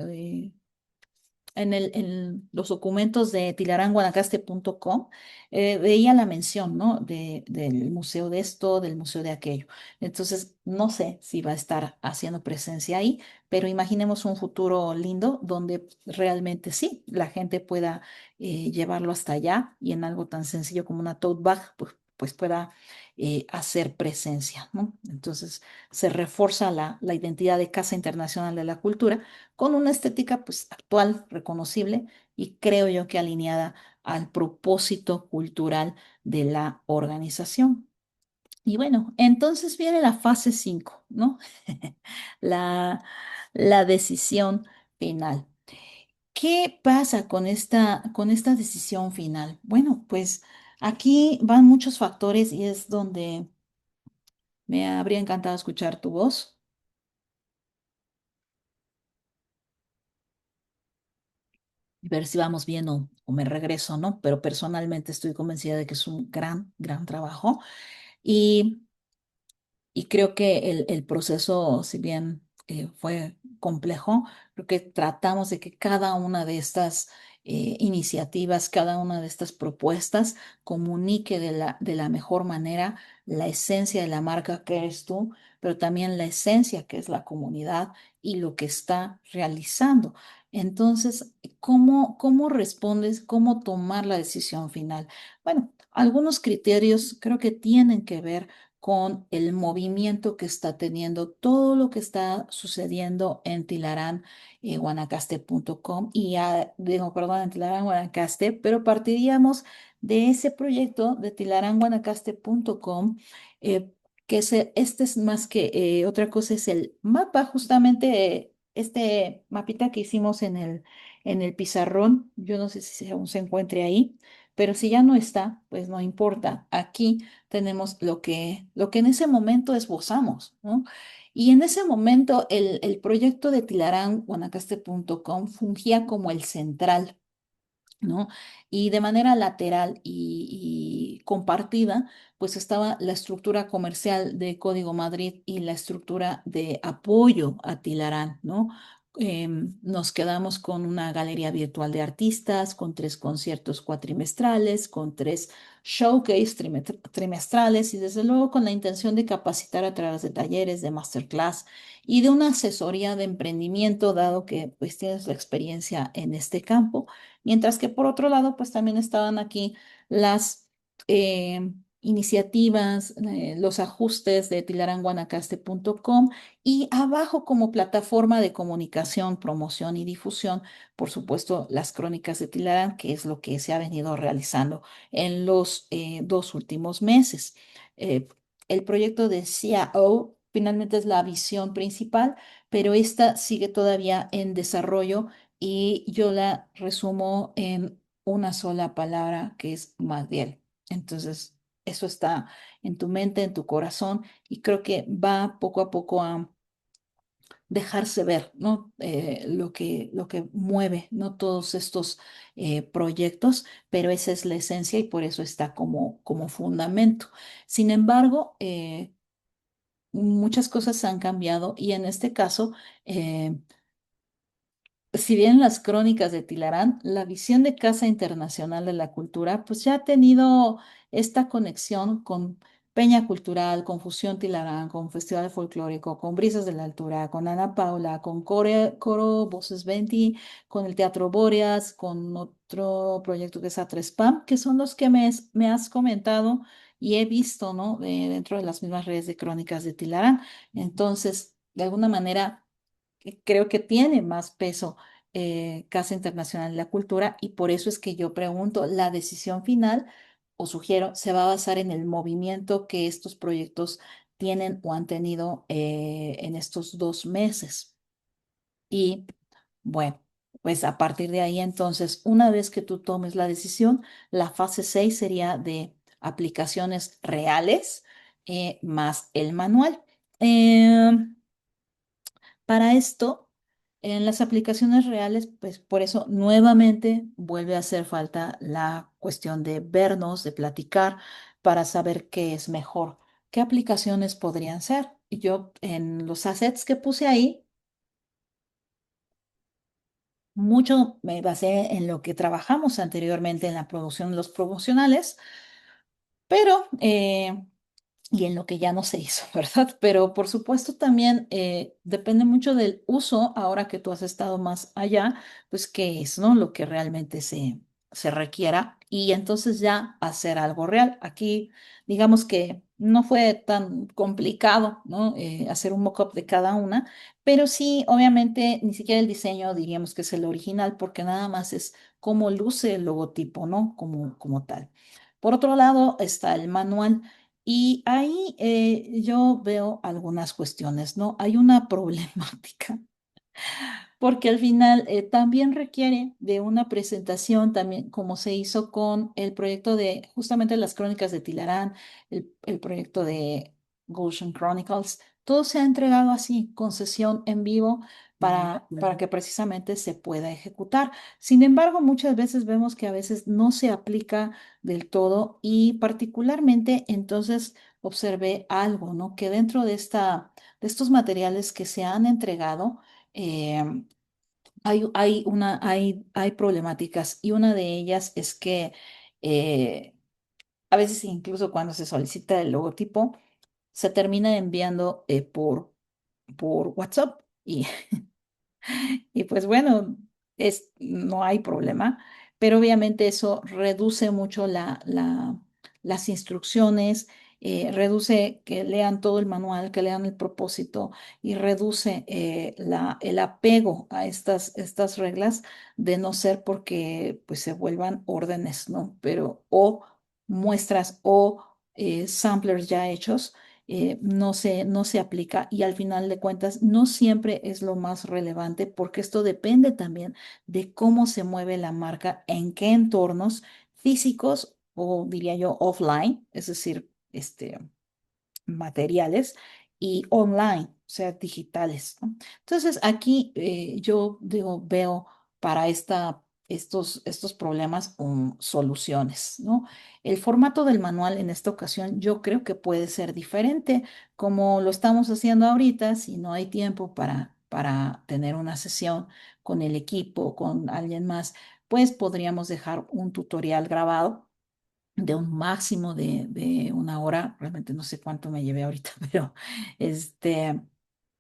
En los documentos de tilaranguanacaste.com veía la mención, ¿no? Del museo de esto, del museo de aquello. Entonces, no sé si va a estar haciendo presencia ahí, pero imaginemos un futuro lindo donde realmente sí, la gente pueda llevarlo hasta allá y en algo tan sencillo como una tote bag, pues pueda hacer presencia, ¿no? Entonces, se refuerza la identidad de Casa Internacional de la Cultura con una estética pues actual, reconocible y creo yo que alineada al propósito cultural de la organización. Y bueno, entonces viene la fase 5, ¿no? La, la decisión final. ¿Qué pasa con esta decisión final? Bueno, pues aquí van muchos factores y es donde me habría encantado escuchar tu voz. Y ver si vamos bien o me regreso, ¿no? Pero personalmente estoy convencida de que es un gran, gran trabajo y, y creo que el proceso, si bien fue complejo, creo que tratamos de que cada una de estas iniciativas, cada una de estas propuestas comunique de la mejor manera la esencia de la marca que eres tú, pero también la esencia que es la comunidad y lo que está realizando. Entonces, cómo respondes? ¿Cómo tomar la decisión final? Bueno, algunos criterios creo que tienen que ver con el movimiento que está teniendo todo lo que está sucediendo en Tilarán, guanacaste.com y digo, perdón, en Tilarán Guanacaste, pero partiríamos de ese proyecto de tilaranguanacaste.com, eh, este es más que otra cosa, es el mapa, justamente este mapita que hicimos en el pizarrón. Yo no sé si aún se encuentre ahí, pero si ya no está, pues no importa. Aquí tenemos lo que en ese momento esbozamos, ¿no? Y en ese momento el proyecto de tilaranguanacaste.com fungía como el central, ¿no? Y de manera lateral y compartida, pues estaba la estructura comercial de Código Madrid y la estructura de apoyo a Tilarán, ¿no? Nos quedamos con una galería virtual de artistas, con 3 conciertos cuatrimestrales, con 3 showcase trimestrales y desde luego con la intención de capacitar a través de talleres, de masterclass y de una asesoría de emprendimiento, dado que pues tienes la experiencia en este campo. Mientras que por otro lado, pues también estaban aquí las iniciativas, los ajustes de tilaranguanacaste.com y abajo como plataforma de comunicación, promoción y difusión, por supuesto, las crónicas de Tilarán, que es lo que se ha venido realizando en los 2 últimos meses. Eh, el proyecto de CIO finalmente es la visión principal, pero esta sigue todavía en desarrollo y yo la resumo en una sola palabra que es Magdiel. Entonces, eso está en tu mente, en tu corazón y creo que va poco a poco a dejarse ver, ¿no? Lo que mueve, ¿no? Todos estos proyectos, pero esa es la esencia y por eso está como fundamento. Sin embargo, muchas cosas han cambiado y en este caso, si bien las crónicas de Tilarán, la visión de Casa Internacional de la Cultura, pues ya ha tenido esta conexión con Peña Cultural, con Fusión Tilarán, con Festival Folclórico, con Brisas de la Altura, con Ana Paula, con Coro Voces 20, con el Teatro Bóreas, con otro proyecto que es A3PAM, que son los que me has comentado y he visto, ¿no? Dentro de las mismas redes de crónicas de Tilarán. Entonces, de alguna manera creo que tiene más peso Casa Internacional de la Cultura y por eso es que yo pregunto, la decisión final, o sugiero, se va a basar en el movimiento que estos proyectos tienen o han tenido en estos 2 meses. Y bueno, pues a partir de ahí entonces, una vez que tú tomes la decisión, la fase 6 sería de aplicaciones reales más el manual. Em, para esto, en las aplicaciones reales, pues por eso nuevamente vuelve a hacer falta la cuestión de vernos, de platicar, para saber qué es mejor, qué aplicaciones podrían ser. Y yo en los assets que puse ahí, mucho me basé en lo que trabajamos anteriormente en la producción de los promocionales, pero y en lo que ya no se hizo, ¿verdad? Pero por supuesto también depende mucho del uso, ahora que tú has estado más allá, pues qué es, ¿no? Lo que realmente se requiera y entonces ya hacer algo real. Aquí, digamos que no fue tan complicado, ¿no? Hacer un mock-up de cada una, pero sí, obviamente, ni siquiera el diseño diríamos que es el original, porque nada más es cómo luce el logotipo, ¿no? Como tal. Por otro lado, está el manual. Y ahí yo veo algunas cuestiones, ¿no? Hay una problemática porque al final también requiere de una presentación, también como se hizo con el proyecto de justamente las crónicas de Tilarán, el proyecto de Goshen Chronicles, todo se ha entregado así, con sesión en vivo para que precisamente se pueda ejecutar. Sin embargo, muchas veces vemos que a veces no se aplica del todo y particularmente entonces observé algo, ¿no? Que dentro de estos materiales que se han entregado, hay problemáticas y una de ellas es que eh, a veces incluso cuando se solicita el logotipo, se termina enviando por WhatsApp y pues bueno, no hay problema, pero obviamente eso reduce mucho las instrucciones reduce que lean todo el manual, que lean el propósito y reduce el apego a estas reglas de no ser porque pues se vuelvan órdenes, ¿no? Pero o muestras o samplers ya hechos. No se aplica y al final de cuentas no siempre es lo más relevante porque esto depende también de cómo se mueve la marca, en qué entornos físicos o diría yo offline, es decir, materiales y online, o sea, digitales, ¿no? Entonces, aquí yo digo, veo para estos problemas soluciones, ¿no? El formato del manual en esta ocasión yo creo que puede ser diferente, como lo estamos haciendo ahorita, si no hay tiempo para tener una sesión con el equipo, con alguien más, pues podríamos dejar un tutorial grabado de un máximo de 1 hora, realmente no sé cuánto me llevé ahorita, pero este,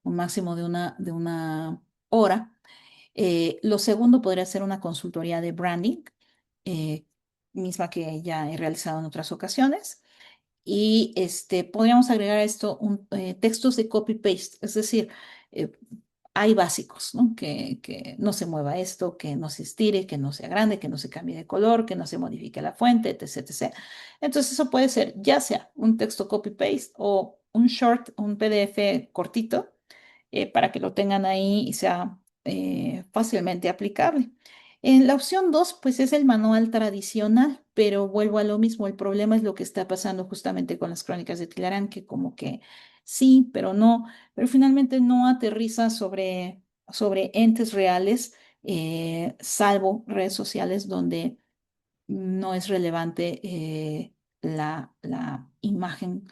un máximo de una hora. Lo segundo podría ser una consultoría de branding, eh, misma que ya he realizado en otras ocasiones. Y podríamos agregar a esto textos de copy-paste, es decir, eh, hay básicos, ¿no? Que no se mueva esto, que no se estire, que no sea grande, que no se cambie de color, que no se modifique la fuente, etc, etc. Entonces eso puede ser ya sea un texto copy-paste o un short, un PDF cortito, para que lo tengan ahí y sea fácilmente aplicable. En la opción 2 pues es el manual tradicional, pero vuelvo a lo mismo. El problema es lo que está pasando justamente con las crónicas de Tilarán, que como que sí, pero finalmente no aterriza sobre entes reales, salvo redes sociales donde no es relevante la imagen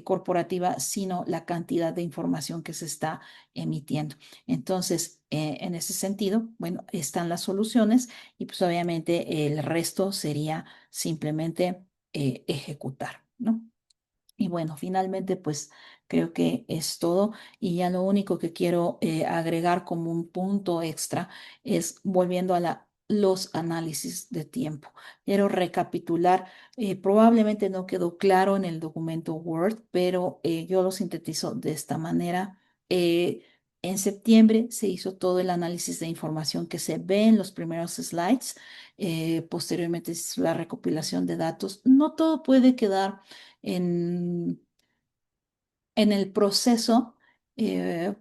corporativa, sino la cantidad de información que se está emitiendo. Entonces, en ese sentido, bueno, están las soluciones y pues obviamente el resto sería simplemente ejecutar, ¿no? Y bueno, finalmente, pues creo que es todo. Y ya lo único que quiero agregar como un punto extra es volviendo a los análisis de tiempo. Quiero recapitular, probablemente no quedó claro en el documento Word, pero yo lo sintetizo de esta manera. Eh, en septiembre se hizo todo el análisis de información que se ve en los primeros slides. Posteriormente se hizo la recopilación de datos. No todo puede quedar en, en el proceso,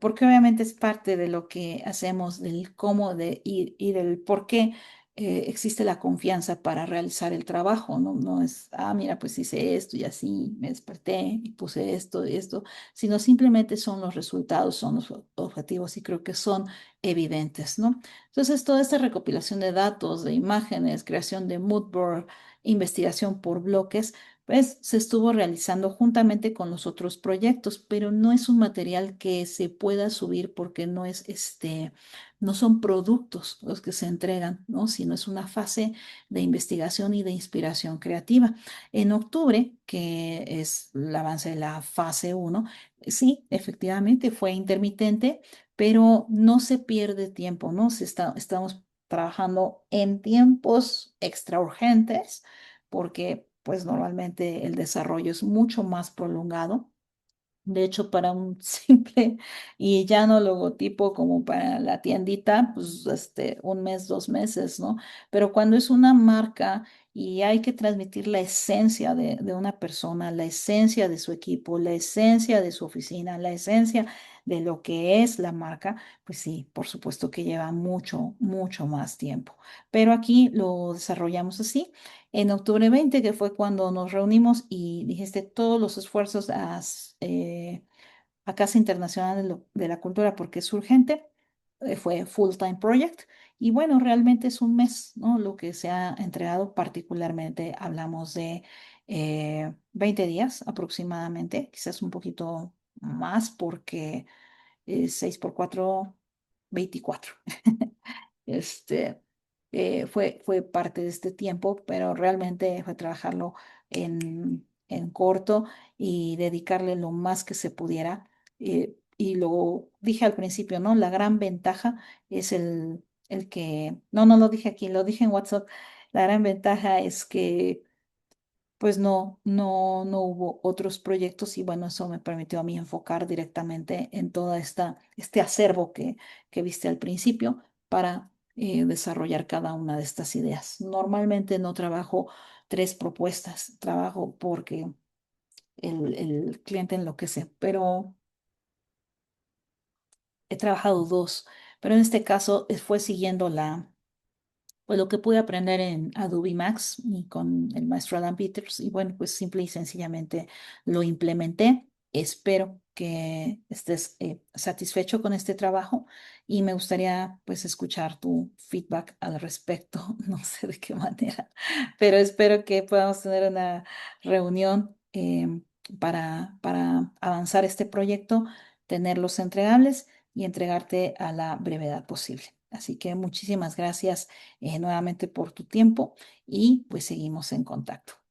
porque obviamente es parte de lo que hacemos, del cómo y del por qué existe la confianza para realizar el trabajo, ¿no? No es, mira, pues hice esto y así me desperté y puse esto y esto, sino simplemente son los resultados, son los objetivos y creo que son evidentes, ¿no? Entonces, toda esta recopilación de datos, de imágenes, creación de mood board, investigación por bloques, pues se estuvo realizando juntamente con los otros proyectos, pero no es un material que se pueda subir porque no son productos los que se entregan, ¿no? Sino es una fase de investigación y de inspiración creativa. En octubre, que es el avance de la fase uno, sí, efectivamente fue intermitente, pero no se pierde tiempo, ¿no? Estamos trabajando en tiempos extra urgentes porque pues normalmente el desarrollo es mucho más prolongado. De hecho, para un simple y llano logotipo como para la tiendita, pues 1 mes, 2 meses, ¿no? Pero cuando es una marca y hay que transmitir la esencia de una persona, la esencia de su equipo, la esencia de su oficina, la esencia de lo que es la marca, pues sí, por supuesto que lleva mucho, mucho más tiempo. Pero aquí lo desarrollamos así. En octubre 20, que fue cuando nos reunimos y dijiste todos los esfuerzos a Casa Internacional de la Cultura porque es urgente, fue Full Time Project. Y bueno, realmente es un mes, ¿no? Lo que se ha entregado, particularmente hablamos de 20 días aproximadamente, quizás un poquito más porque 6 por 4, 24. Este, fue parte de este tiempo, pero realmente fue trabajarlo en corto y dedicarle lo más que se pudiera. Y lo dije al principio, ¿no? La gran ventaja es el que, no lo dije aquí, lo dije en WhatsApp. La gran ventaja es que pues no hubo otros proyectos y bueno, eso me permitió a mí enfocar directamente en toda este acervo que viste al principio para desarrollar cada una de estas ideas. Normalmente no trabajo tres propuestas, trabajo porque el cliente enloquece, pero he trabajado dos, pero en este caso fue siguiendo pues lo que pude aprender en Adobe Max y con el maestro Adam Peters y bueno, pues simple y sencillamente lo implementé. Espero que estés satisfecho con este trabajo y me gustaría pues escuchar tu feedback al respecto. No sé de qué manera, pero espero que podamos tener una reunión para avanzar este proyecto, tener los entregables y entregarte a la brevedad posible. Así que muchísimas gracias nuevamente por tu tiempo y pues seguimos en contacto.